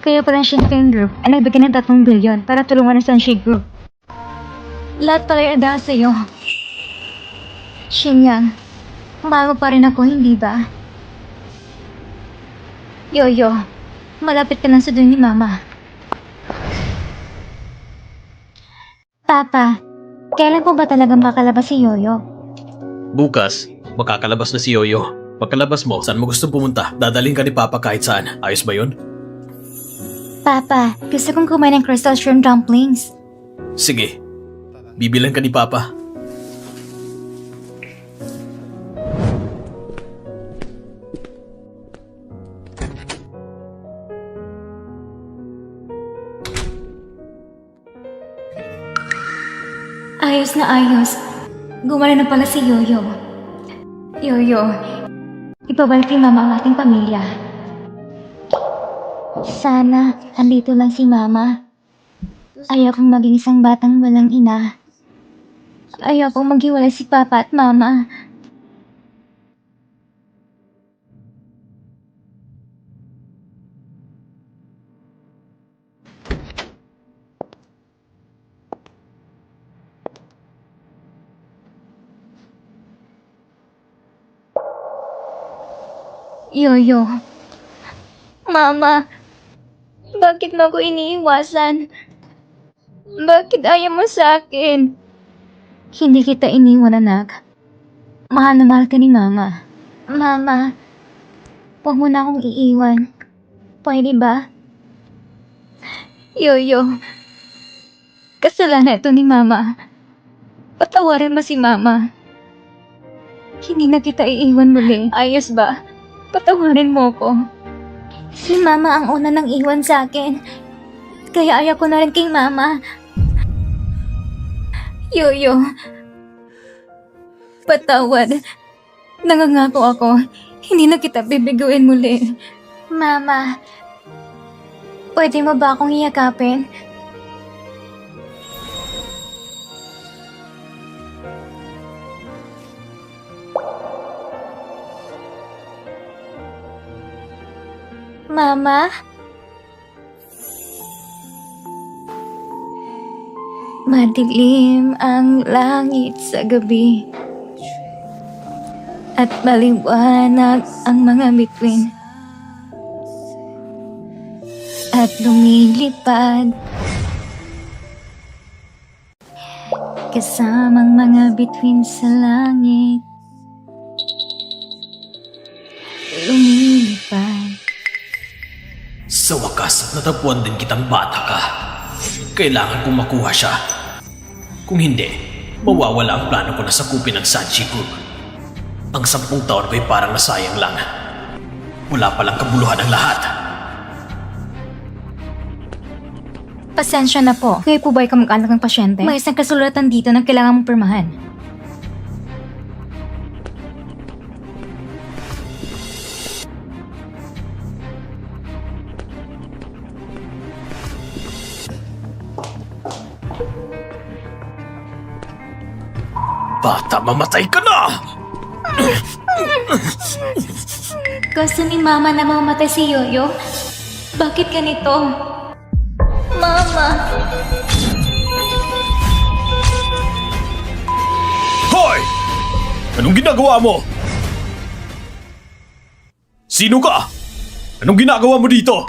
Kaya pala ang Shenfeng Group ay nagbigay ng 3 bilyon para tulungan ang Sanshi Group. Lahat pala ay dahil sa'yo. Shenyang, mahal mo pa rin ako, hindi ba? Yoyo, malapit ka lang sa doon ni Mama. Papa, kailan po ba talaga makalabas si Yoyo? Bukas, makakalabas na si Yoyo. Pagkalabas mo, saan mo gusto pumunta? Dadaling ka ni Papa kahit saan. Ayos ba yun? Papa, gusto kong kumain ng crystal shrimp dumplings. Sige, bibilang ka ni Papa. Ayos na ayos. Gumana na pala si Yoyo. Yoyo, ibabalik ni Mama ang ating pamilya. Sana, andito lang si Mama. Ayokong maging isang batang walang ina. Ayokong maghiwalay si Papa at Mama. Yoyo. Mama, bakit mo ako iniiwasan? Bakit ayaw mo sa akin? Hindi kita iniwan, anak. Mahal na mahal ka ni Mama. Mama, huwag mo na akong iiwan. Pwede ba? Yoyo, kasalanan ito ni Mama. Patawarin mo si Mama. Hindi na kita iiwan muli. Ayos ba? Patawarin mo ko. Si Mama ang una nang iwan sa akin. Kaya ayaw ko na rin kay Mama. Yoyo. Patawad. Nangangako ako. Hindi na kita bibiguin muli. Mama. Pwede mo ba akong iyakapin? Mama? Madilim ang langit sa gabi at maliwanag ang mga bituin at lumilipad kasamang mga bituin sa langit lumilipad. Sa wakas, natagpuan din kitang bata ka. Kailangan kong makuha siya. Kung hindi, mawawala ang plano ko na sakupin ang Sanchi Group. Ang 10 taon ko'y parang nasayang lang. Wala palang kabuluhan ang lahat. Pasensya na po. Kayo po ba'y kamag-anak ng pasyente? May isang kasulatan dito na kailangan mong pirmahan. Bata, mamatay ka na! Gusto ni Mama na mamatay si Yoyo? Bakit ganito? Mama! Hoy! Anong ginagawa mo? Sino ka? Anong ginagawa mo dito?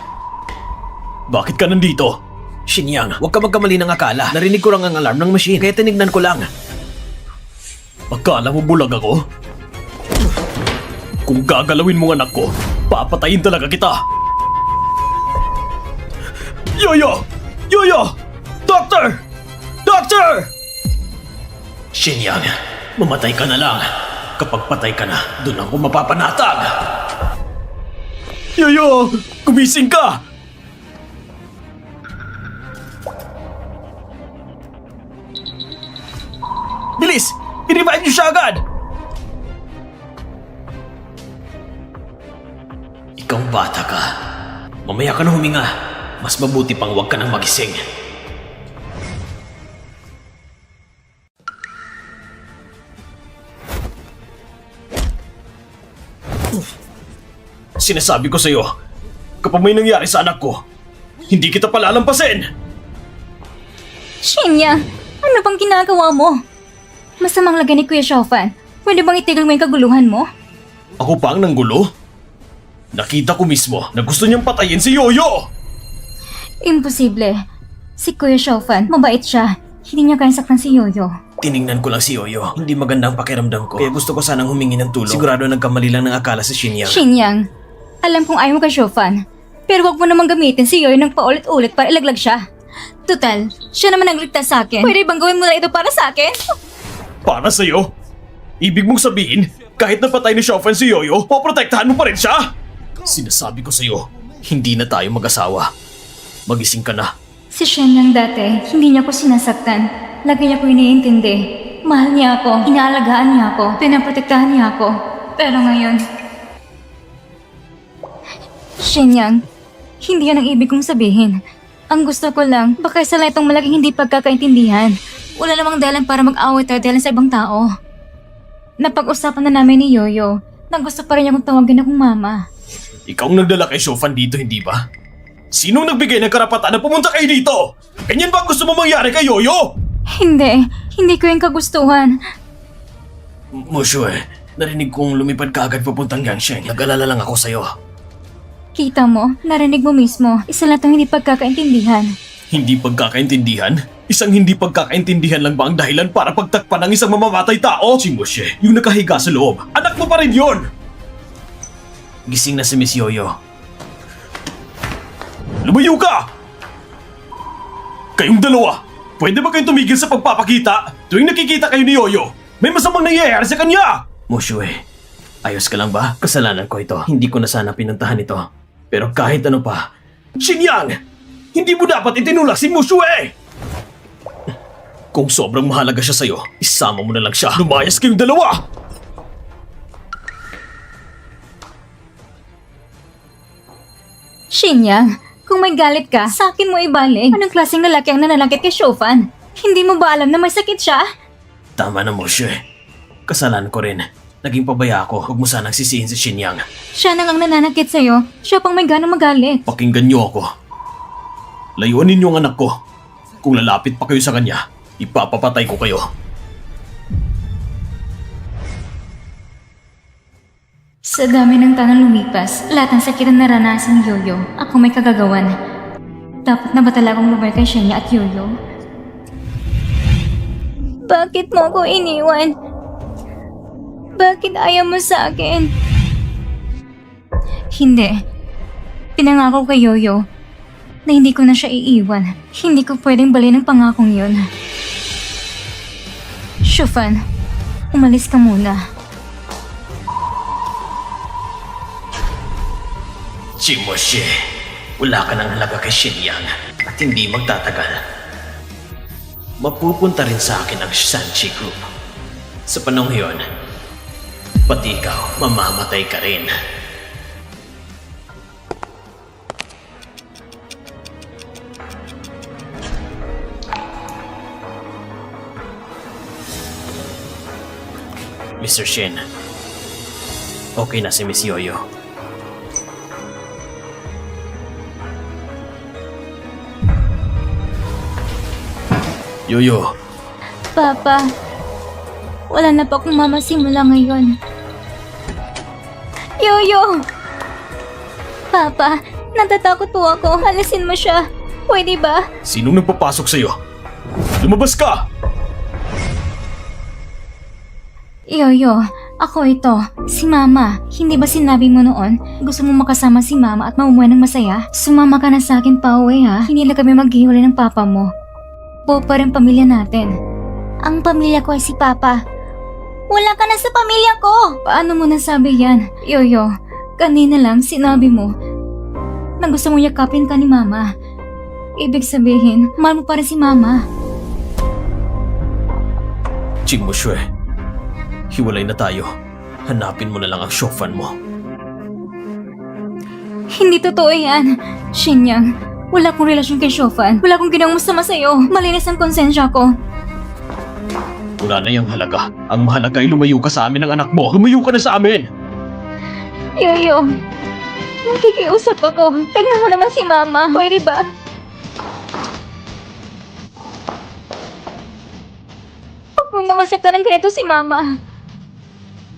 Bakit ka nandito? Shinyang, huwag ka magkamali ng akala. Narinig ko lang ang alarm ng machine, kaya tinignan ko lang. Akala mo bulag ako? Kung gagalawin mo ang anak ko, papatayin talaga kita! Yoyo! Yoyo! Doctor! Doctor! Shinyang, mamatay ka na lang. Kapag patay ka na, doon ako mapapanatag. Yoyo! Gumising ka! Bilis! I-revive niyo siya agad! Ikaw bata ka. Mamaya ka na huminga. Mas mabuti pang huwag ka nang magising. Sinasabi ko sa'yo, kapag may nangyari sa anak ko, hindi kita palalampasin! Shinya, ano bang ginagawa mo? Masamang lagay ni Kuya Shaofan. Pwede bang itigil mo yung kaguluhan mo? Ako pa ang nanggulo? Nakita ko mismo na gusto niyang patayin si Yoyo! Imposible. Si Kuya Shaofan, mabait siya. Hindi niya kayang saktan si Yoyo. Tiningnan ko lang si Yoyo. Hindi maganda ang pakiramdam ko. Kaya gusto ko sanang humingi ng tulong. Sigurado nagkamali lang ng akala si Shinyang. Shinyang, alam kong ayaw mo kay Shaofan. Pero wag mo namang gamitin si Yoyo ng paulit-ulit para ilaglag siya. Total, siya naman ang ligtas sa akin. Pwede bang gawin mo na ito para sa akin? Para sa'yo? Ibig mong sabihin, kahit napatay ni Shaofan si Yoyo, poprotektahan mo pa rin siya? Sinasabi ko sa'yo, hindi na tayo mag-asawa. Magising ka na. Si Shenyang dati, hindi niya ako sinasaktan. Lagi niya ko iniintindi. Mahal niya ako, inaalagaan niya ako, pinaprotektahan niya ako. Pero ngayon... Shenyang, hindi yan ang ibig kong sabihin. Ang gusto ko lang, baka isa lang itong malaking hindi pagkakaintindihan. Wala namang dahilan para mag-away tayo dahil sa ibang tao. Napag-usapan na namin ni Yoyo na gusto pa rin niya kong tawagin akong mama. Ikaw ang nagdala kay Shaofan dito, hindi ba? Sinong nagbigay ng karapatan na pumunta kayo dito? Ganyan ba ang gusto mo mangyari kay Yoyo? Hindi ko yung kagustuhan. Mushue, Narinig kong lumipad ka agad papuntang Yangsheng. Nag-alala lang ako sa'yo. Kita mo, narinig mo mismo. Isa lang itong hindi pagkakaintindihan. Hindi pagkakaintindihan? Isang hindi pagkakaintindihan lang ba ang dahilan para pagtakpan ng isang mamamatay tao? Si Moshe, yung nakahiga sa loob. Anak mo pa rin yun! Gising na si Miss Yoyo. Lumayo ka! Kayong dalawa, pwede ba kayong tumigil sa pagpapakita? Tuwing nakikita kayo ni Yoyo, may masamang nangyayari sa kanya! Moshue, ayos ka lang ba? Kasalanan ko ito. Hindi ko na sana pinuntahan ito. Pero kahit ano pa, Xingyang! Hindi mo dapat itinulak si Moshue! Kung sobrang mahalaga siya sa'yo, isama mo na lang siya. Lumayas kayong dalawa! Xingyang, kung may galit ka, sa akin mo ibalik. Anong klaseng lalaki ang nananakit kay Shofan? Hindi mo ba alam na may sakit siya? Tama na, Moshue. Kasalanan ko rin. Naging pabaya ako. Huwag mo sanang sisihin si Xingyang. Siya nang ang nananakit sa'yo. Siya pang may ganang magalit. Pakinggan niyo ako. Layuan ninyo ang anak ko. Kung lalapit pa kayo sa kanya, ipapapatay ko kayo. Sa dami ng tanong lumipas, lahat ng sakit na naranasan ni Yoyo, ako may kagagawan. Dapat na ba talaga akong lumay kay Shenya at Yoyo? Bakit mo ako iniwan? Bakit ayaw mo sa akin? Hindi. Pinangako kay Yoyo na hindi ko na siya iiwan. Hindi ko pwedeng baliin ang pangakong yun. Shufan, umalis ka muna. Moshe, wala ka ng halaga kay Xingyang at hindi magtatagal. Mapupunta rin sa akin ang Sanchi Group. Sa panahon yon, pati ikaw mamamatay ka rin. Mr. Shin, okay na si Miss Yoyo. Yoyo, Papa, wala na pa akong mama simula ngayon. Yoyo! Papa, natatakot po ako. Alisin mo siya. Pwede ba? sinong nagpapasok sa'yo? Lumabas ka! Yoyo, ako ito. Si Mama. Hindi ba sinabi mo noon, gusto mo makasama si Mama at mamumuhay ng masaya? Sumama ka na sa akin pa uwi ha. Hindi na kami maghiwalay ng Papa mo. Buo pa rin pamilya natin. Ang pamilya ko ay si Papa. Wala ka na sa pamilya ko! Paano mo nasabi yan? Yoyo, kanina lang sinabi mo na gusto mo yakapin ka ni Mama. Ibig sabihin, mahal mo pa rin si Mama. Moshe, hiwalay na tayo. Hanapin mo na lang ang Shofan mo. Hindi totoo yan. Xingyang, wala akong relasyon kay Shofan. Wala akong ginawang masama sa'yo. Malinis ang konsensya ko. Wala na yung halaga. Ang mahalaga ay lumayo ka sa amin ng anak mo. Lumayo ka na sa amin! Yoyo, nakikiusap ako. Tignan mo naman si Mama. Pwede ba? Huwag mong namasaktan ng ganito si Mama.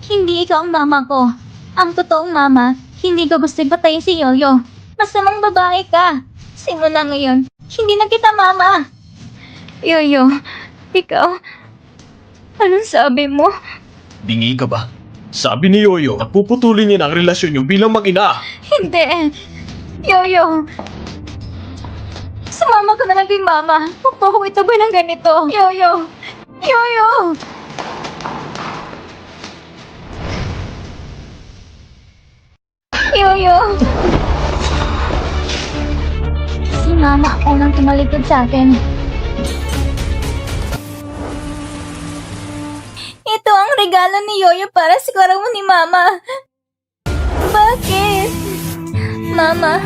Hindi ikaw ang mama ko. Ang totoong mama, hindi ko gusto patayin si Yoyo. Masamang babae ka. Simula ngayon, hindi na kita mama. Yoyo, ikaw, anong sabi mo? Bingi ka ba? Sabi ni Yoyo na puputulin niya ang relasyon niyo bilang mag-ina. Hindi. Yoyo. Sumama ka na lang kay Mama. Huwag mo akong itaboy ng ganito. Yoyo. Yoyo. Yoyo. Si Mama ang unang tumalikod sa akin. Ito ang regalo ni Yoyo para sa karawang ni Mama. Bakit? Mama,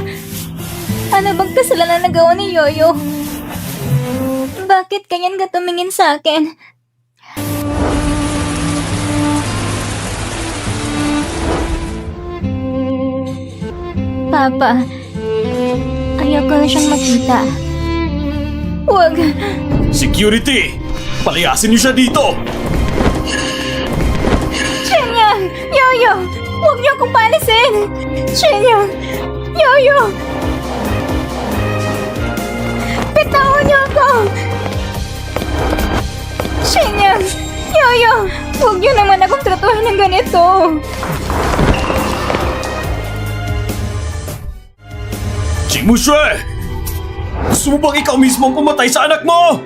ano bang kasalanan na gawa ni Yoyo? Bakit ganyan ka tumingin sa akin? Papa, ayaw ko na siyang makita. Huwag. Security! Palayasin niyo siya dito! Xingyang! Yoyo! Huwag niyo akong palisin! Shenyang! Yoyo! Bitawan niyo ako! Shenyang! Yoyo! Huwag niyo naman akong tratuhin ng ganito! Chimushue! Gusto mo bang ikaw mismo ang pumatay sa anak mo?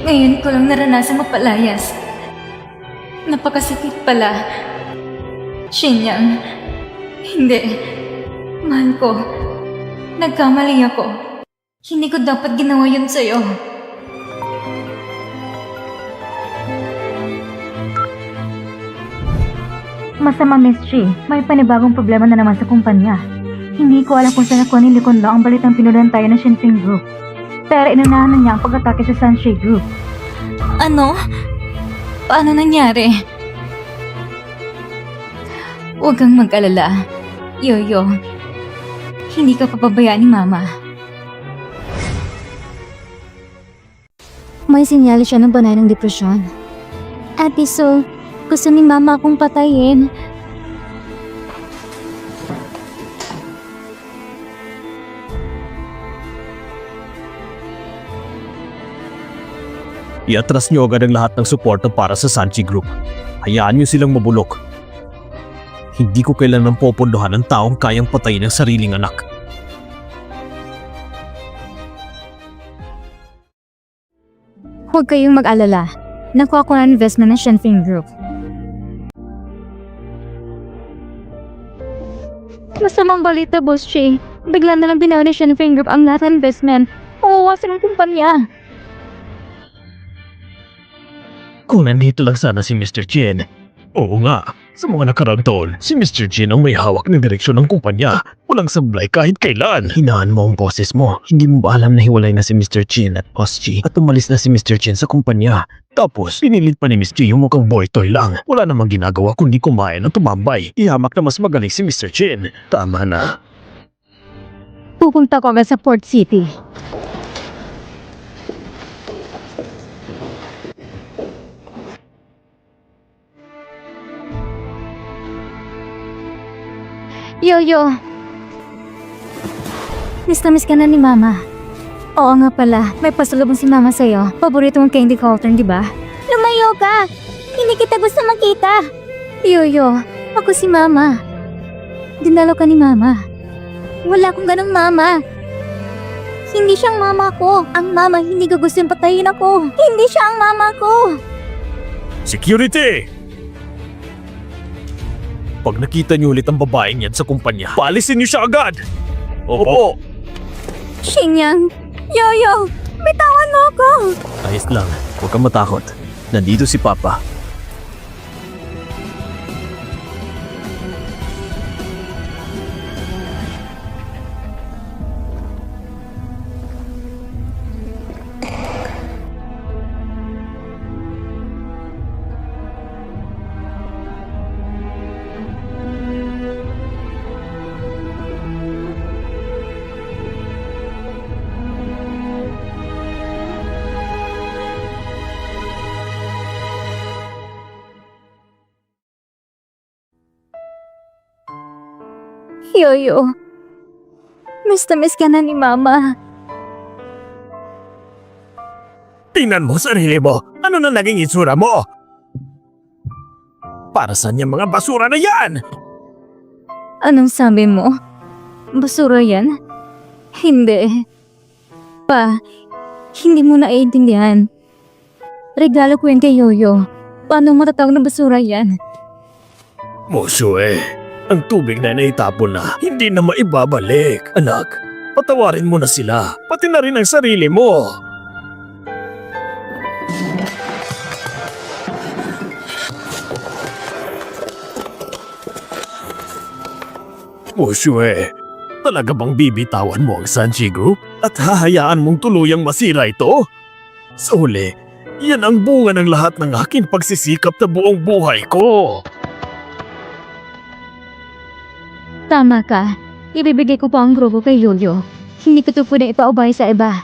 Ngayon ko lang naranasan mapalayas. Napakasakit pala. Shenyang, hindi. Mahal ko. Nagkamali ako. Hindi ko dapat ginawa yun sa'yo. Masama, Miss Chi. May panibagong problema na naman sa kumpanya. Hindi ko alam kung saan ako nilikon lang ang balitang pinulan tayo ng Shinping Group. Pero inunahan na niya ang pag-atake sa Sunshine Group. Ano? Paano nangyari? Huwag kang mag-alala. Yoyo, hindi ka papabayaan ni Mama. May sinyali siya ng banay ng depresyon. Ate So, gusto ni Mama akong patayin. Iatras niyo agad ang lahat ng suporta para sa Sanchi Group. Hayaan niyo silang mabulok. Hindi ko kailanman popondohan ng taong kayang patayin ang sariling anak. Huwag kayong mag-alala. Nakuha ko na investment ng Shenfeng Group. Masamang balita, Boss Chi. Bigla na lang binawa ni Shenfeng Group ang lahat ng investment. Uwawasan ang kumpanya. Kung nandito lang sana si Mr. Chen. Oo nga, sa mga nakaraang taon, si Mr. Chen ang may hawak ng direksyon ng kumpanya. Walang sablay kahit kailan. Hinaan mo ang boses mo. Hindi mo ba alam na hiwalay na si Mr. Chen at Boss Chi at umalis na si Mr. Chen sa kumpanya? Tapos, pinilit pa ni Miss Chi yung mukhang boy toy lang. Wala namang ginagawa kundi kumain at tumambay. Ihamak na mas magaling si Mr. Chen. Tama na. Pupunta ko agad sa Port City. Yoyo! Miss na miss ka na ni Mama. Oo nga pala, may pasalubong si Mama sa'yo. Paborito mong candy cauldron, di ba? Lumayo ka! Hindi kita gusto makita! Yoyo, ako si Mama. Dinalo ka ni Mama. Wala akong ganong Mama. Hindi siyang Mama ko. Ang Mama hindi ko gusto yung patayin ako. Hindi siya ang Mama ko. Security! Pag nakita niyo ulit ang babaeng yan sa kumpanya, paalisin niyo siya agad! Opo! Shenyang! Yoyo! Bitawan mo ako! Ayos lang, huwag kang matakot. Nandito si Papa. Yoyo, miss na miss ka na ni Mama. Tingnan mo sarili mo! Ano na naging itsura mo? Para saan yung mga basura na yan? Anong sabi mo? Basura yan? Hindi. Pa, hindi mo naiintindihan. Regalo ko yan kay Yoyo. Paano matatawag na basura yan? Moshue, ang tubig na naitapon na, hindi na maibabalik. Anak, patawarin mo na sila, pati na rin ang sarili mo. Moshue, talaga bang bibitawan mo ang Sanchi Group at hahayaan mong tuluyang masira ito? Sa huli, yan ang bunga ng lahat ng aking pagsisikap na buong buhay ko. Tama ka. Ibibigay ko pa ang grupo kay Yoyo. Hindi ko ito pwede ipaubay sa iba.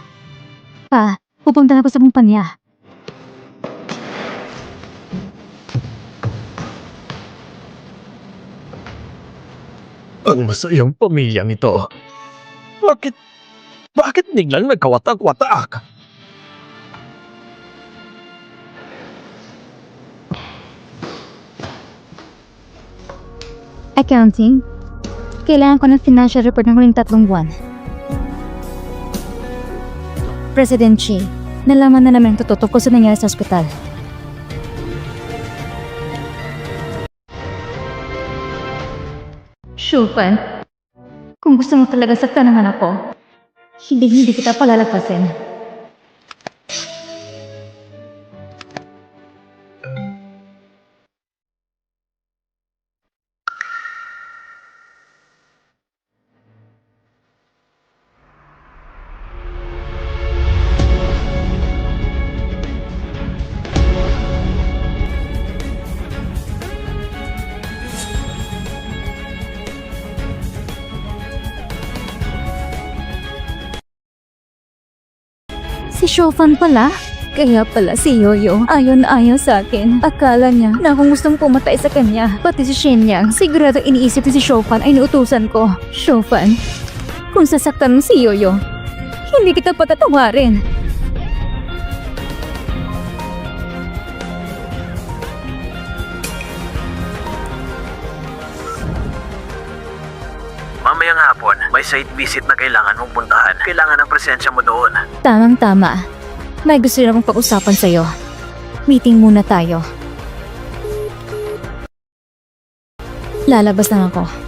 Pa, pupunta na ako sa kumpanya. Ang masayang pamilyang ito. Bakit biglang nagkawatak-watak? Accounting? Kailangan ko ng financial report ng huling 3 buwan. President Chi, nalaman na namin ang totoo tungkol sa nangyari sa ospital. Shupan, kung gusto mo talaga saktan ng anak ko, hindi kita palalagpasin. Si Shofan pala? Kaya pala si Yoyo ayaw na ayaw sa akin. Akala niya na kung gustong pumatay sa kanya, pati si Shenyang, sigurado iniisip ni si Shofan ay inuutusan ko. Shofan, kung sasaktan mo si Yoyo, hindi kita patatawarin. Mamayang hapon, may site visit na kailangan mong puntahan. Kailangan ng presensya mo doon. Tamang-tama. May gusto rin akong pag-usapan sa'yo. Meeting muna tayo. Lalabas lang ako.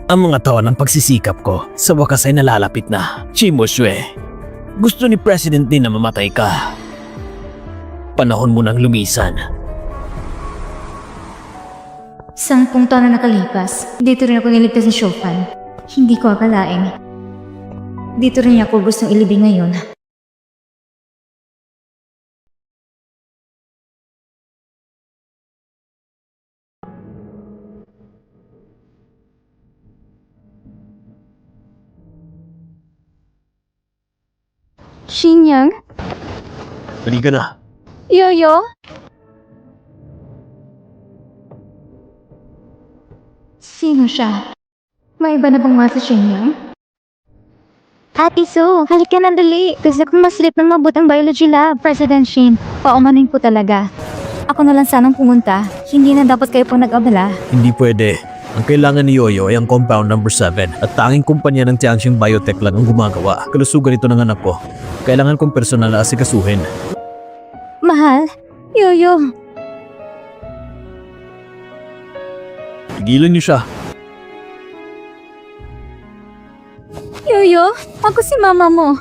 Ang mga taon ng pagsisikap ko, sa wakas ay nalalapit na. Chimoshue, gusto ni President din na mamatay ka. Panahon mo nang lumisan. 10 taon na nakalipas, dito rin ako niligtas ni Shofan. Hindi ko akalaing. Dito rin niya ako gustong ilibing ngayon. Shenyang? Dali ka na. Yoyo? Sino siya? May iba na bang mga sa Shenyang? Ate Su, halika na dali. Kasi kung maslip ng mabutang biology lab, President Shin, paumanin po talaga. Ako na lang sanang pumunta. Hindi na dapat kayo pong nag-abala. Hindi pwede. Ang kailangan ni Yoyo ay ang compound number 7 at tanging kumpanya ng Tianxing Biotech lang ang gumagawa. Kalusugan ito ng anak ko. Kailangan kong personal na asikasuhin. Mahal? Yoyo? Pigilan niyo siya. Yoyo? Ako si mama mo.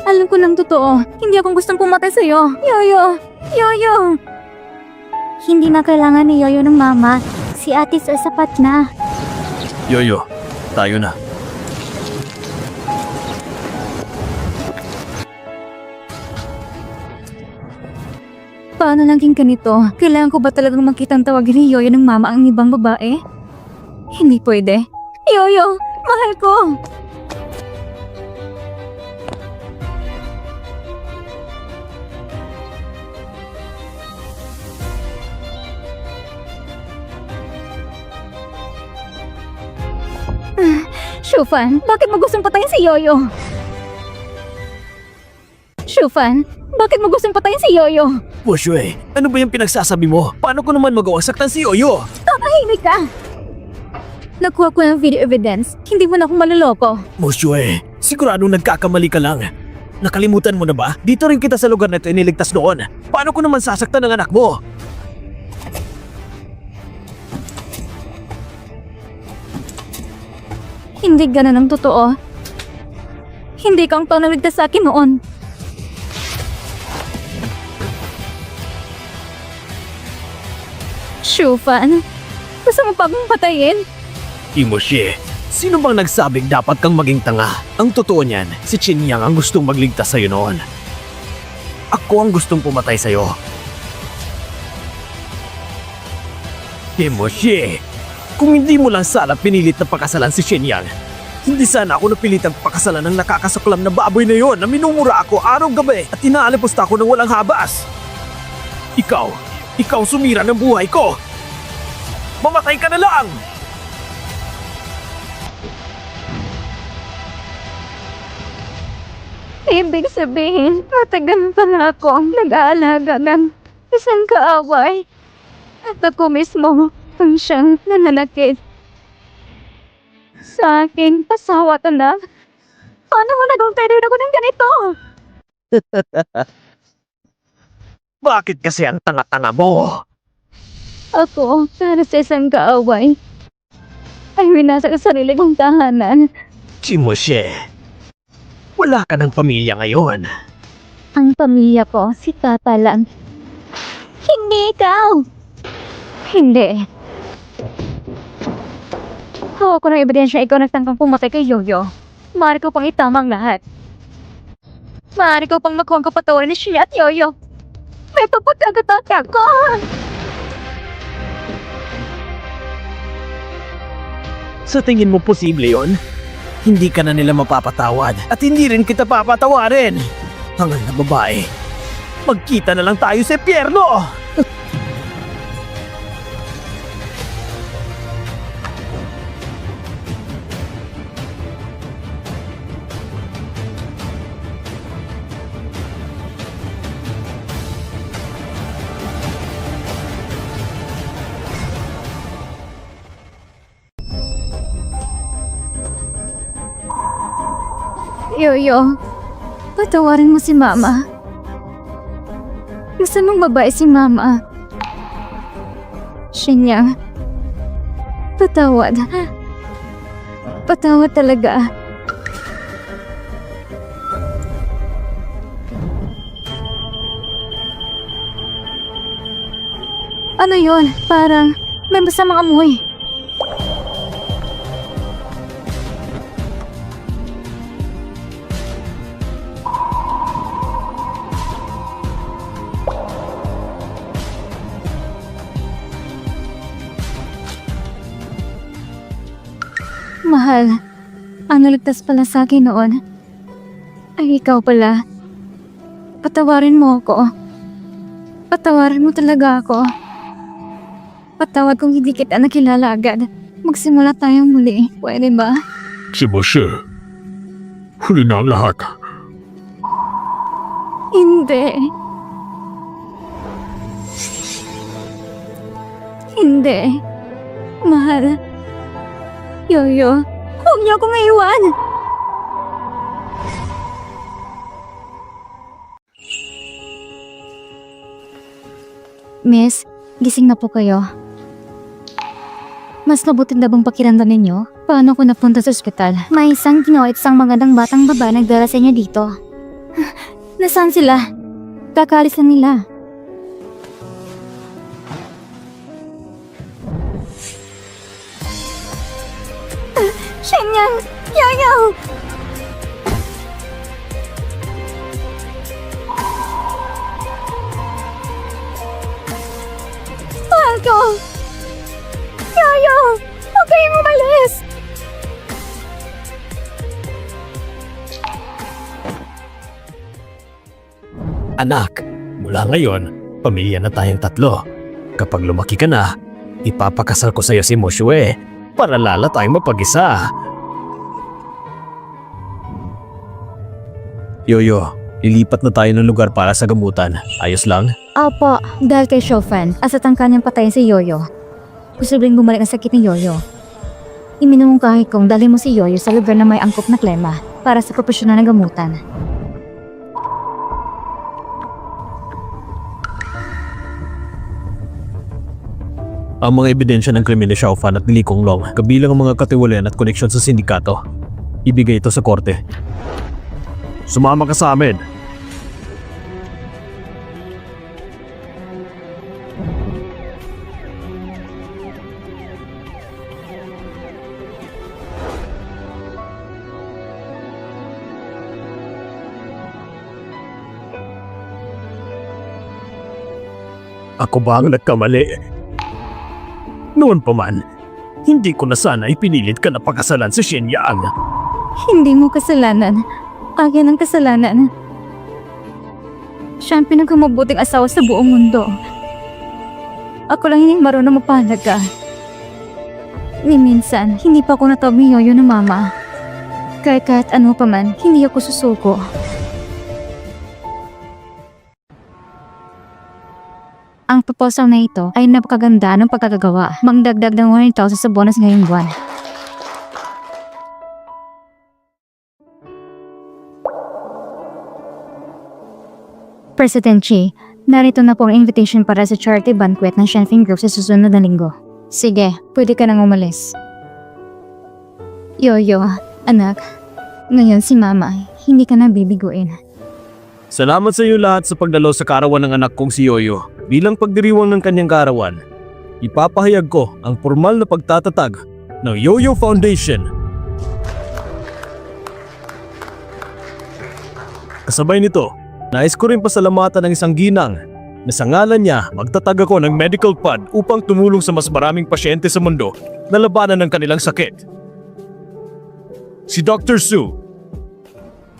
Alam ko ng totoo. Hindi akong gustong pumatay sa'yo. Yoyo! Yoyo! Hindi na kailangan ni Yoyo ng mama. Si ate sa sapat na. Yoyo, tayo na. Paano naging ganito? Kailangan ko ba talagang makitang tawagin ni Yoyo ng mama ang ibang babae? Hindi pwede. Yoyo! Mahal ko! Shufan, bakit mo gustong patayin si Yoyo? Shufan, bakit mo gustong patayin si Yoyo? Moshue, ano ba yung pinagsasabi mo? Paano ko naman magawang saktan si Yoyo? Tahimik ka! Nakuha ko ng video evidence. Hindi mo na akong maluloko. Moshue, siguradong nagkakamali ka lang. Nakalimutan mo na ba? Dito rin kita sa lugar na ito iniligtas noon. Paano ko naman sasaktan ng anak mo? Hindi ganun ang totoo. Hindi kang tao nagligtas sa akin noon. Shufan, gusto mo pa akong patayin? Imoshi, sino bang nagsabing dapat kang maging tanga? Ang totoo niyan, si Chinyang ang gustong magligtas sa'yo noon. Ako ang gustong pumatay sa'yo. Imoshi, Kung hindi mo lang sana pinilit na pakasalan si Shenyang, hindi sana ako napilitang pakasalan ng nakakasaklam na baboy na yon na minumura ako araw-gabi at inaalipusta ako ng walang habas. Ikaw sumira ng buhay ko! Mamatay ka na lang! Ibig sabihin, matagal pala akong nag-aalaga ng isang kaaway. At ako mismo ang siyang nananakit sa aking asawa anak. Paano mo nagawin rin ako ng ganito? Bakit kasi ang tanga-tanga mo? Ako, para sa isang kaaway, ay winasa sa sarili kong tahanan. Chimoshe, wala ka ng pamilya ngayon. Ang pamilya ko, si Papa lang. Hindi ikaw! Hindi. Hawak ko ng ebidensya ikaw nagtangkang pumatay kay Yoyo. Maaari ko pang itamang lahat. Maaari ko pang makuha ang kapatawaran ni siya at Yoyo. May papagkagataka ko! Sa tingin mo posible yon? Hindi ka na nila mapapatawad at hindi rin kita papatawarin. Hangal na babae. Magkita na lang tayo sa impyerno! Yoyo, patawarin mo si Mama. Gusto mong babae si Mama. Shenyang, patawad. Patawad talaga. Ano yun? Parang may masamang amoy. Mahal, ang naligtas pala sa akin noon ay ikaw pala. Patawarin mo ako. Patawarin mo talaga ako. Patawad kung hindi kita nakilala agad. Magsimula tayong muli. Pwede ba? Chimoshe, huli na ang lahat. Hindi. Hindi. Mahal. Yoyo, huwag niyo akong iwan. Miss, gising na po kayo. Mas mabuti na bang pakiramdam ninyo? Paano ko napunta sa ospital? May isang ginawa at isang magandang batang babae nagdala sa inyo dito. Nasaan sila? Kakalis na nila. Shenyang! Yoyo! Mahal ko! Yoyo! Huwag kayong umalis! Anak, mula ngayon, pamilya na tayong tatlo. Kapag lumaki ka na, ipapakasal ko sa'yo si Moshue para lala tayong mapag-isa. Yoyo, lilipat na tayo ng lugar para sa gamutan. Ayos lang? Opo, dahil kay Shofan, asat ang kanyang patayin si Yoyo. Posibleng bumalik ang sakit ni Yoyo. Iminumungkahi kong dalhin mo si Yoyo sa lugar na may angkop na klema para sa profesional na gamutan. Ang mga ebidensya ng krimen ni Xiaofan at ni Li Konglong, kabilang ang mga katiwalian at koneksyon sa sindikato. Ibigay ito sa korte. Sumama ka sa amin! Ako ba ang nagkamali? Noon pa man, Hindi ko na sana ipinilit ka na pakasalan si Shen Yang. Hindi mo kasalanan. Akin ang kasalanan. Siya ang pinagkamabuting asawa sa buong mundo. Ako lang hindi marunong mapahalaga. Ni minsan, hindi pa ako natawag ni Yoyo na mama. Kahit ano pa man, hindi ako susuko. Ang proposal na ito ay napakaganda ng pagkakagawa. Mangdagdag ng 100,000 sa bonus ngayong buwan. President Chi, narito na po ang invitation para sa charity banquet ng Shenfeng Group sa susunod na linggo. Sige, pwede ka nang umalis. Yoyo, anak, ngayon si Mama, hindi ka na bibiguin. Salamat sa iyo lahat sa pagdalo sa karawan ng anak kong si Yoyo. Bilang pagdiriwang ng kanyang karawan, ipapahayag ko ang formal na pagtatatag ng Yoyo Foundation. Kasabay nito, nais ko rin pasalamatan ng isang ginang na sa ngalan niya magtatag ako ng medical pad upang tumulong sa mas maraming pasyente sa mundo na labanan ng kanilang sakit. Si Dr. Su.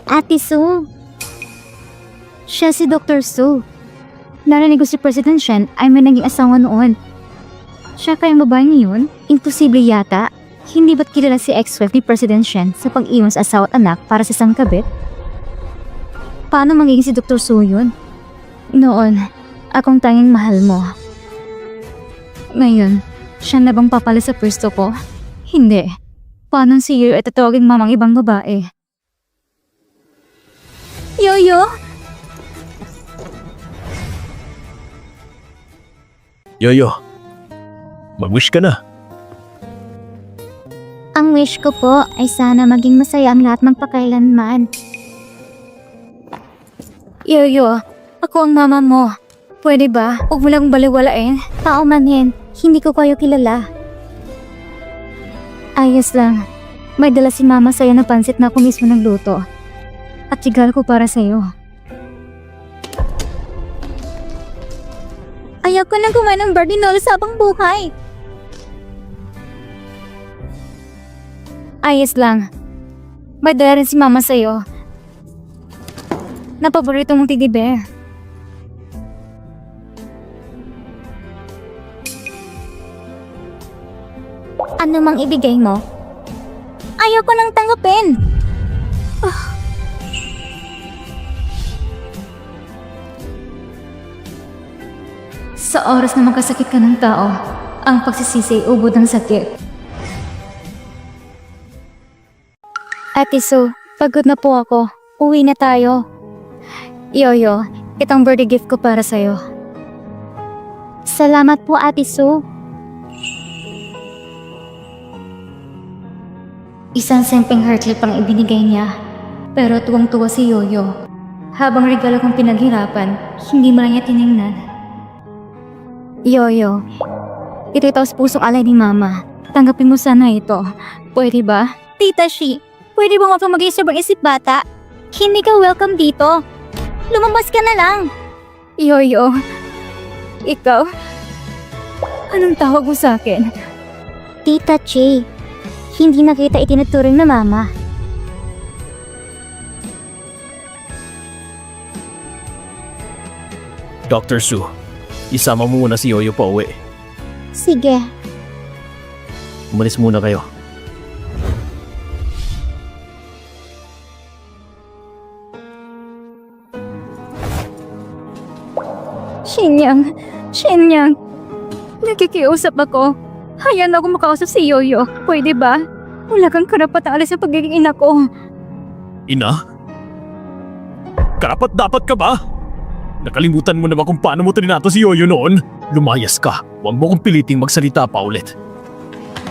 Ate Su. Siya si Dr. Su. Narinig ko si President Shen ay may naging asawa noon. Siya kayang babae niyon? Imposible yata. Hindi ba't kilala si ex-wife ni President Shen sa pag-iwan sa asawa at anak para sa isang kabit? Paano magiging si Dr. Su yun? Noon, akong tanging mahal mo. Ngayon, siya na bang papala sa pwesto ko? Hindi. Paano si Yoyo ay tatawagin mamang ibang babae? Yoyo! Yoyo, mag-wish ka na. Ang wish ko po ay sana maging masaya ang lahat magpakailanman. Yoyo, ako ang mama mo. Pwede ba? Huwag mo lang baliwalain. Paumanhin, hindi ko kayo kilala. Ayos lang. May dala si mama sa'yo na pansit na ako mismo nagluto. At tigal ko para sa'yo. Ayaw ko na kumain ng bardinol sa habang buhay. Ayos lang. May dala rin si mama sa'yo. Na paborito mong teddy bear. Ano mang ibigay mo? Ayaw ko nang tanggapin. Sa oras na magkasakit ka ng tao, ang pagsisisi ay ubod ng sakit. Ate Su, pagod na po ako. Uwi na tayo. Yoyo, itong birthday gift ko para sa'yo. Salamat po, Ate Su. Isang simpleng heart clip ang ibinigay niya. Pero tuwang-tuwa si Yoyo. Habang regalo kong pinaghirapan, hindi mo lang niya tiningnan. Yoyo, ito'y taos pusong alay ni Mama. Tanggapin mo sana ito. Pwede ba? Tita Shi, pwede ba wag kang mag-iisip bata? Hindi ka welcome dito. Lumabas ka na lang. Yoyo, ikaw? Anong tawag mo sa akin? Tita Chi, hindi na kita itinuturing na Mama. Dr. Su, isama mo muna si Yoyo pa uwi. Sige. Umalis muna kayo. Shenyang, nakikiusap ako. Hayaan ako makausap si Yoyo. Pwede ba? Wala kang karapatang alis sa pagiging ina ko. Ina? Karapat dapat ka ba? Nakalimutan mo na ba kung paano mo trinato si Yoyo noon? Lumayas ka. Huwag mo kong piliting magsalita pa ulit.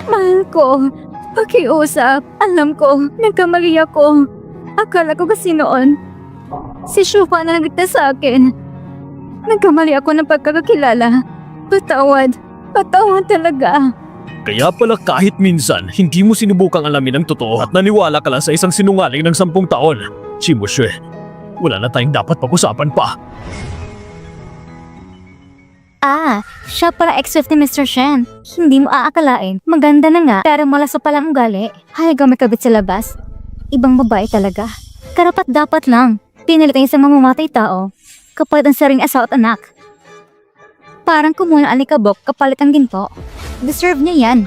Mahal ko, pakiusap. Alam ko, nagkamali ako. Akala ko kasi noon, si Shufa na nagligtas sa akin. Nagkamali ako ng pagkakakilala. Patawad talaga. Kaya pala kahit minsan, hindi mo sinubukang alamin ang totoo at naniwala ka lang sa isang sinungaling ng 10 taon. Chimoshue, wala na tayong dapat pag-usapan pa. Siya para ex-wife ni Mr. Shen. Hindi mo aakalain. Maganda na nga, pero malaso palang ugali. Hayagang may kabit sa labas. Ibang babae talaga. Karapat dapat lang. Pinilit ang isang mamamatay tao. Kapalit ang saring asawa at anak. Parang kumuha ng alikabok kapalit ang ginto. Deserve niya yan.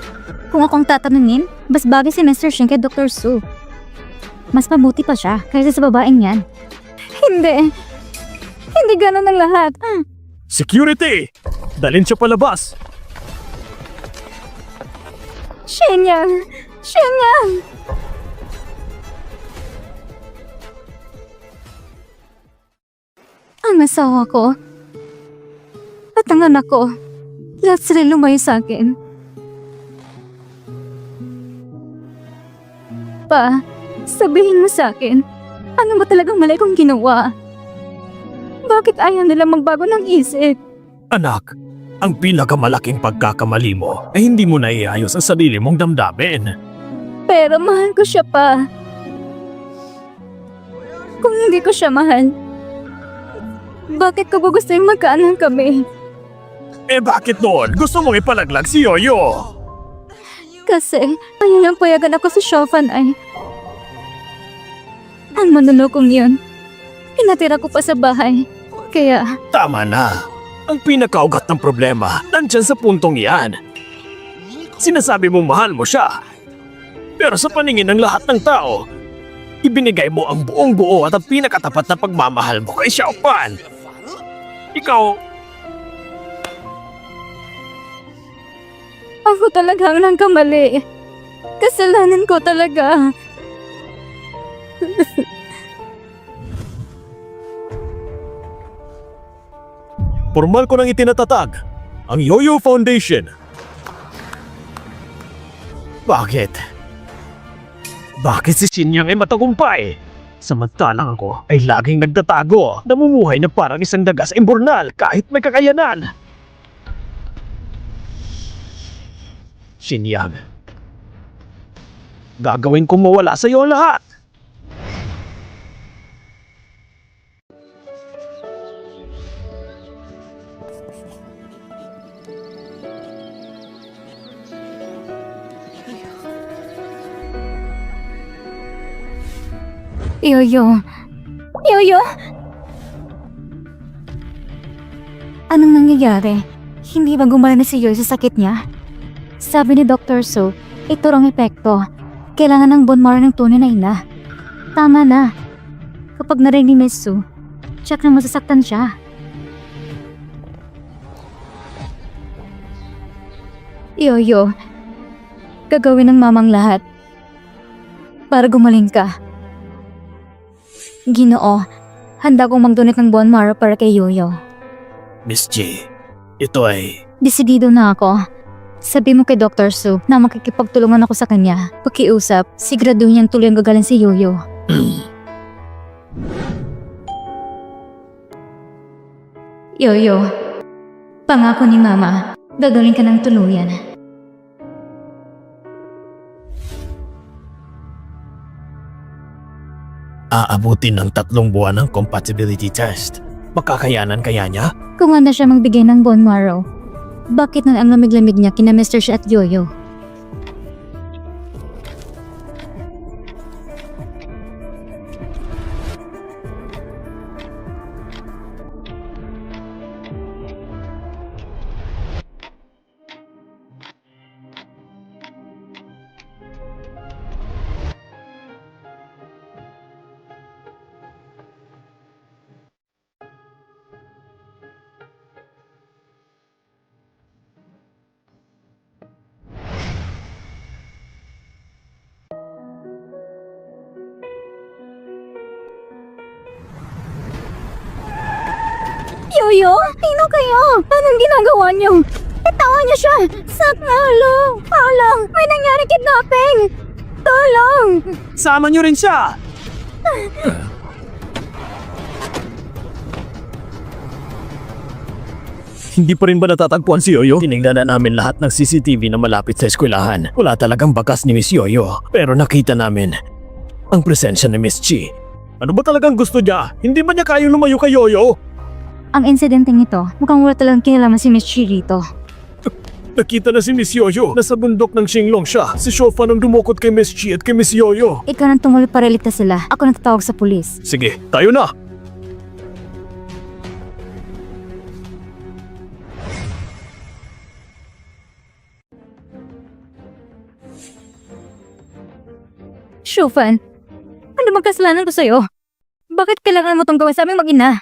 Kung akong tatanungin, mas bagay si Mr. Shen kay Dr. Su. Mas mabuti pa siya kaysa sa babaeng yan. Hindi. Hindi ganun ang lahat. Security! Dalhin siya palabas! Shenyang! Shenyang! Ang asawa ko at ang anak ko, lahat sila lumayo sa akin. Pa, sabihin mo sa akin, ano ba talagang mali kong ginawa? Bakit ayaw nila magbago ng isip? Anak, ang pinakamalaking pagkakamali mo ay hindi mo naiayos ang sarili mong damdamin. Pero mahal ko siya pa. Kung hindi ko siya mahal, bakit ko gusto yung magkaanan kami? Eh bakit doon? Gusto mong ipalaglag si Yoyo? Kasi ayaw lang payagan ako sa Shofan ay. Ang manunukong yun, pinatira ko pa sa bahay. Kaya, Tama na. Ang pinakaugat ng problema, nandyan sa puntong yan. Sinasabi mong mahal mo siya. Pero sa paningin ng lahat ng tao, ibinigay mo ang buong buo at ang pinakatapat na pagmamahal mo kay Xiaopan. Ikaw, ako talagang nagkamali. Kasalanan ko talaga. formal ko nang itinatatag ang Yoyo Foundation. Bakit? Bakit si Shenyang ay matagumpay? Samantalang ako ay laging nagtatago, namumuhay na parang isang daga sa imburnal kahit may kakayanan. Shenyang, gagawin kong mawala sa iyo ang lahat. Yoyo. Yoyo! Anong nangyayari? Hindi ba gumaling na si Yoyo sa sakit niya? Sabi ni Dr. Su, ito ang epekto. Kailangan ng bone marrow ng tunay na ina. Tama na. Kapag narinig ni Miss Su, check na masasaktan siya. Yoyo, gagawin ng mamang lahat para gumaling ka. Ginoo, handa kong mag-donate ng bone marrow para kay Yoyo. Miss J, ito ay... Desidido na ako. Sabi mo kay Dr. Su na makikipagtulungan ako sa kanya. Pakiusap, siguraduhin niyang tuloy ang gagaling si Yoyo. Yoyo, pangako ni Mama, gagaling ka ng tuluyan. Aabutin ng 3 buwan ng compatibility test. Makakayanan kaya niya? Kung handa siya magbigay ng bone marrow, bakit nun ang lamig-lamig niya kina Mr. Shi at Yoyo? Yoyo, sino kayo? Anong ginagawa niyo? Itawan niyo siya! Sakalo! Tulong! May nangyari kidnapping! Tulong! Sama niyo rin siya! Hindi pa rin ba natatagpuan si Yoyo? Tinignan na namin lahat ng CCTV na malapit sa eskwelahan. Wala talagang bakas ni Miss Yoyo. Pero nakita namin ang presensya ni Miss Chi. Ano ba talagang gusto niya? Hindi ba niya kayang lumayo kay Yoyo? Ang insidenteng ito, mukhang wala talagang kinalaman si Miss Chi rito. Nakita na si Miss Yoyo. Nasa bundok ng Xinglong siya. Si Shofan ang dumukot kay Miss Chi at kay Miss Yoyo. Ikaw nang tumuloy para iligtas sila. Ako nang tatawag sa pulis. Sige, tayo na! Shufan, ano bang kasalanan ko sa'yo? Bakit kailangan mo tong gawin sa aming mag-ina?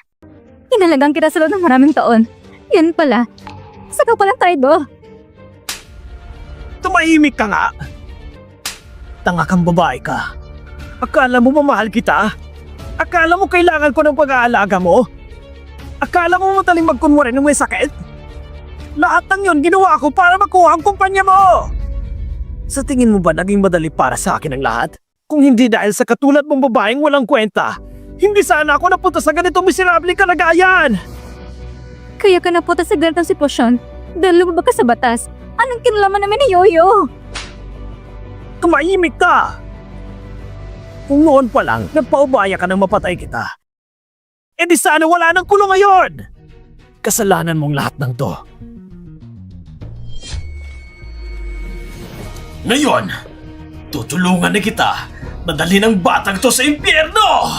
Inalagaan kita sa loob ng maraming taon. Yan pala. Saka palang traido. Tumahimik ka nga! Tanga kang babae ka. Akala mo mamahal kita? Akala mo kailangan ko ng pag-aalaga mo? Akala mo madaling magkunwari nung may sakit? Lahat ng yon ginawa ko para makuha ang kumpanya mo! Sa tingin mo ba naging madali para sa akin ang lahat? Kung hindi dahil sa katulad mong babaeng walang kwenta, hindi sana ako napunta sa ganitong miserableng kalagayan! Kaya ka napunta sa ganitong sitwasyon dahil lumabag ka sa batas. Anong kinalaman namin ni Yoyo? Tumahimik ka! Kung noon pa lang, nagpaubaya ka nang mapatay kita. E di sana wala nang kulong ngayon! Kasalanan mong lahat ng to. Ngayon, tutulungan na kita na dalhin ang batang to sa impyerno!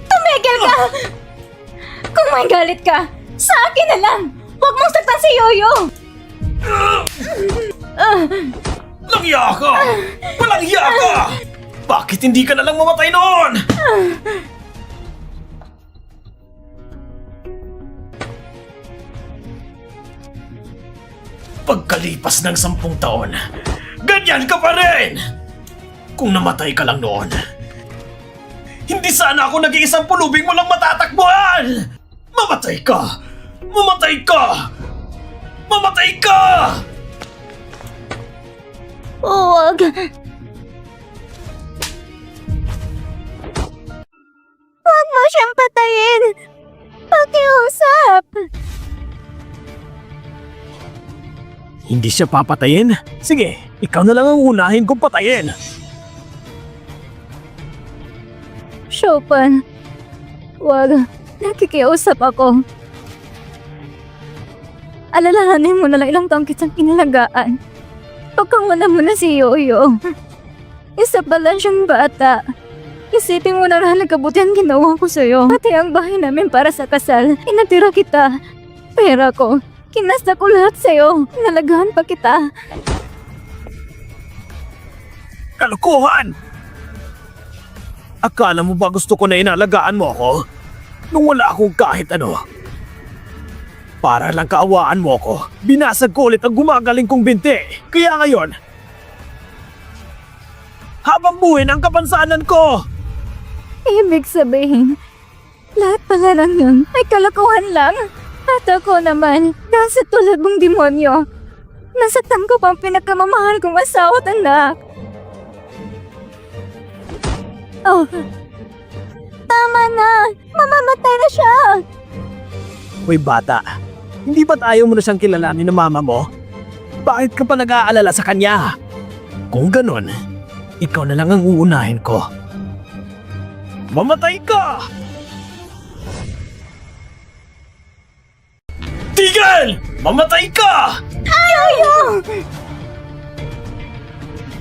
Tumigil ka! Kung may galit ka, sa akin na lang! Huwag mong saktan si Yoyo! Langya ka! Walang hiya ka! Bakit hindi ka na lang mamatay noon? Pagkalipas ng 10 taon, ganyan ka pa rin! Kung namatay ka lang noon, hindi sana ako nag-iisang pulubing walang matatakbuhan! Mamatay ka! Mamatay ka! Mamatay ka! Huwag! Huwag mo siyang patayin! Pakiusap! Hindi siya papatayin? Sige, ikaw na lang ang unahin kong patayin. Chopin, huwag. Nakikiusap ako. Alalahanin mo na lang ilang taong kitang inalagaan. Pagkawala mo na si Yoyo. Isa pala siyang bata. Isipin mo na lang kabutihan ginawa ko sa'yo. Pati ang bahay namin para sa kasal. Inatira kita. Pera ko. Kinasta ko lahat sa'yo. Nalagahan pa kita. Kalokohan! Akala mo ba gusto ko na inalagaan mo ako? Nung wala akong kahit ano. Para lang kaawaan mo ako, binasag ko ulit ang gumagaling kong binti. Kaya ngayon, habang buhay ang kapansanan ko! Ibig sabihin, lahat pala lang yun ay kalokohan lang. At ako naman, dahil sa tulad mong demonyo, nasaktan ko pang pinakamamahal kong asawa at anak. Oh, tama na! Mamamatay na siya! Hoy bata, hindi ba't ayaw mo na siyang kilalanin ng mama mo? Bakit ka pa nag-aalala sa kanya? Kung ganon, ikaw na lang ang uunahin ko. Mamatay ka! Tigil! Mamatay ka! Yoyo!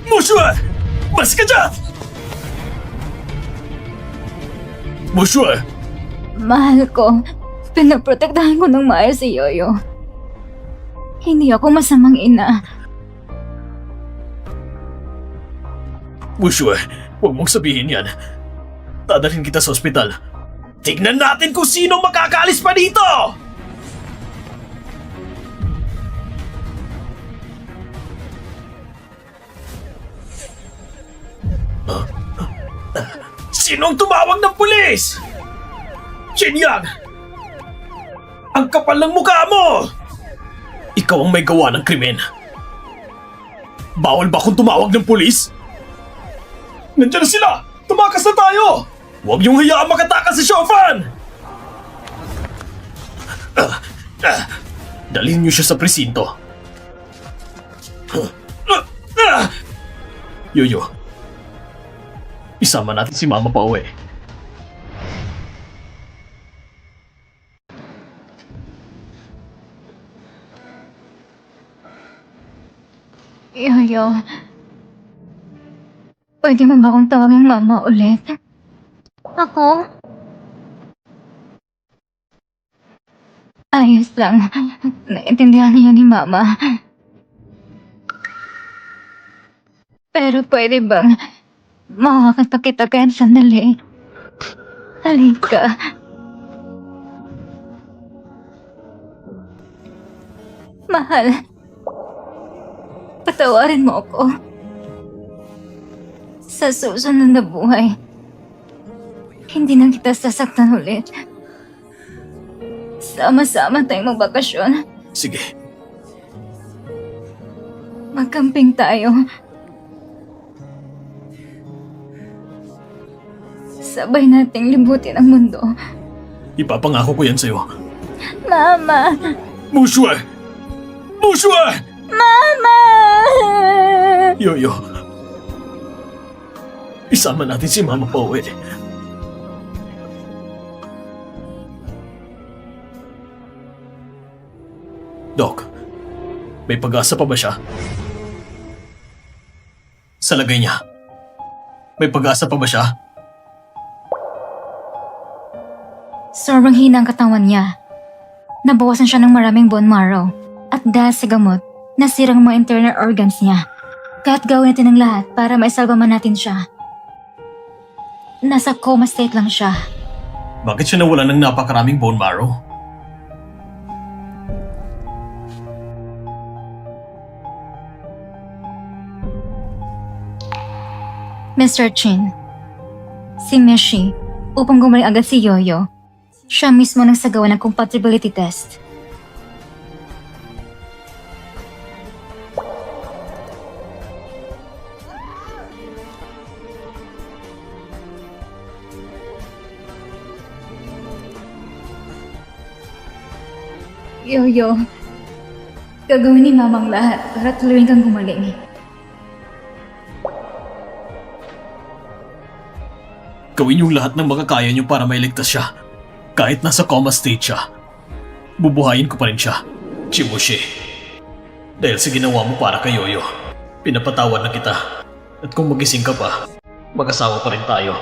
Mushue! Mas ka dyan! Mushue! Mahal ko, pinaprotektahan ko ng maayos si Yoyo. Hindi ako masamang ina. Mushue, huwag mong sabihin yan. Dadalhin kita sa ospital. Tignan natin kung sino makakaalis pa dito! Sinong tumawag ng pulis? Shenyang! Ang kapal ng mukha mo! Ikaw ang may gawa ng krimen. Bawal ba kung tumawag ng pulis? Nandiyan na sila! Tumakas na tayo! Huwag niyong hayaan makatakas si Shofan! Dalhin niyo siya sa presinto. Yoyo, isama natin si Mama pa uwi. Yoyo, pwede mo ba akong tawagin mama ulit? Ako? Ayos lang. Naintindihan niya ni mama. Pero pwede bang makakita kita kahit sandali? Halika. Mahal. Patawarin mo ako. Sa susunod na buhay, hindi na kita sasaktan ulit. Sama-sama tayong magbakasyon. Sige, Magkamping tayo. Sabay nating libutin ang mundo. ipapangako ko yan sa'yo. Mama! Mushue! Mushue! Mama! Yoyo, isama natin si Mama pa uwi. Doc, may pag-asa pa ba siya? Sa lagay niya, may pag-asa pa ba siya? Sobrang hina ang katawan niya. Nabawasan siya ng maraming bone marrow. At dahil sa gamot, nasirang mga internal organs niya. Kahit gawin natin ang lahat para maisalba man natin siya. Nasa coma state lang siya. Bakit siya nawalan ng napakaraming bone marrow? Mr. Chin, si Meshi, upang gumaling agad si Yoyo, siya mismo nagsagawa ng compatibility test. Yoyo, gagawin ni Mamang lahat para tuluyin kang gumaling. Gawin yung lahat ng makakaya niyo para mailigtas siya. Kahit nasa coma state siya. Bubuhayin ko pa rin siya. Chimushi. Dahil sa ginawa mo para kay Yoyo, pinapatawad na kita. At kung magising ka pa, mag-asawa pa rin tayo.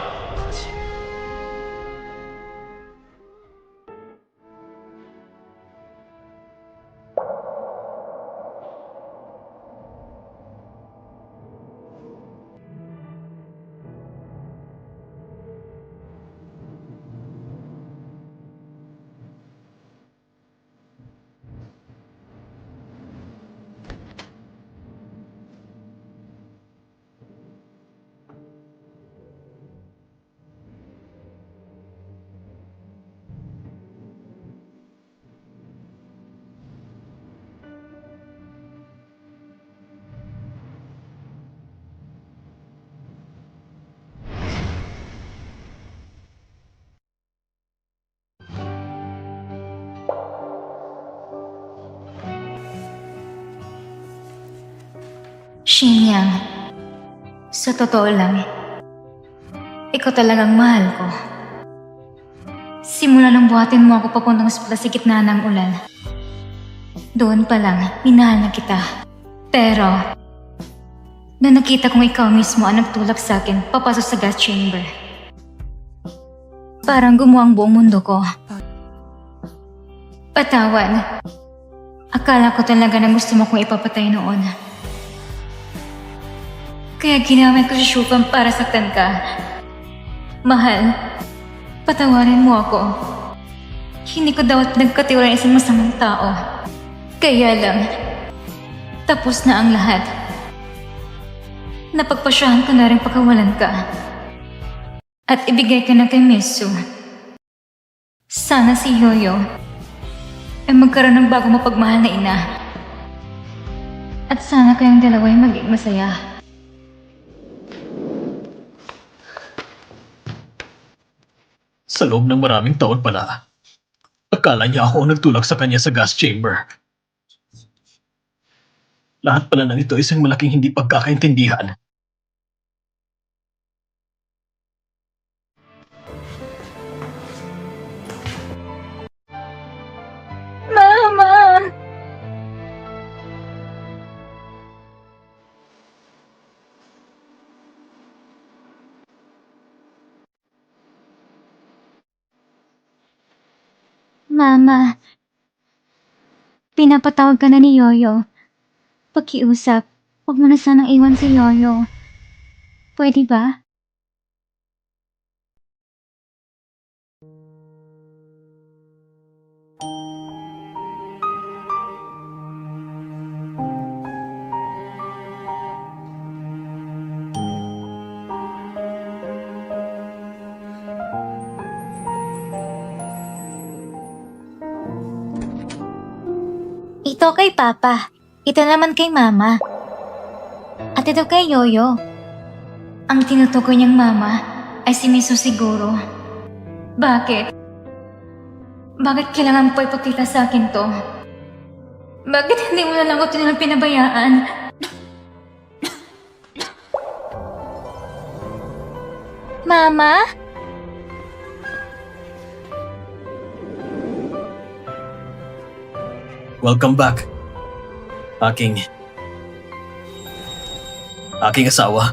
Shinyang, sa totoo lang, ikaw talagang mahal ko. Simula nang buhatin mo ako papuntang sa gitna ng ulan. Doon pa lang, minahal na kita. Pero, nung nakita kong ikaw mismo ang nagtulak sa akin papasok sa gas chamber, parang gumawa ang buong mundo ko. Patawad. Akala ko talaga na gusto mo kong ipapatay noon. Kaya ginamit ko si Shufang para saktan ka. Mahal, patawarin mo ako. Hindi ko dapat nagkatiwala ng isang masamang tao. Kaya lang, tapos na ang lahat. Napagpasyahan ko na rin pagkawalan ka. At ibigay ka na kay Misu. Sana si Yoyo ay magkaroon ng bagong mapagmahal na ina. At sana kayong dalawa ay maging masaya. Sa loob ng maraming taon pala, akala niya ako ang nagtulak sa kanya sa gas chamber. Lahat pala ng ito isang malaking hindi pagkakaintindihan. Mama! Mama, pinapatawag ka na ni Yoyo. Pakiusap, huwag mo na sanang iwan si Yoyo. Pwede ba? Ito kay Papa. Ito naman kay Mama. At ito kay Yoyo. Ang tinutukoy niyang Mama ay si Miso siguro. Bakit? Bakit kailangan po ipakita sa akin to? Bakit hindi mo na lang ako nilang pinabayaan? Mama? Welcome back. Aking asawa.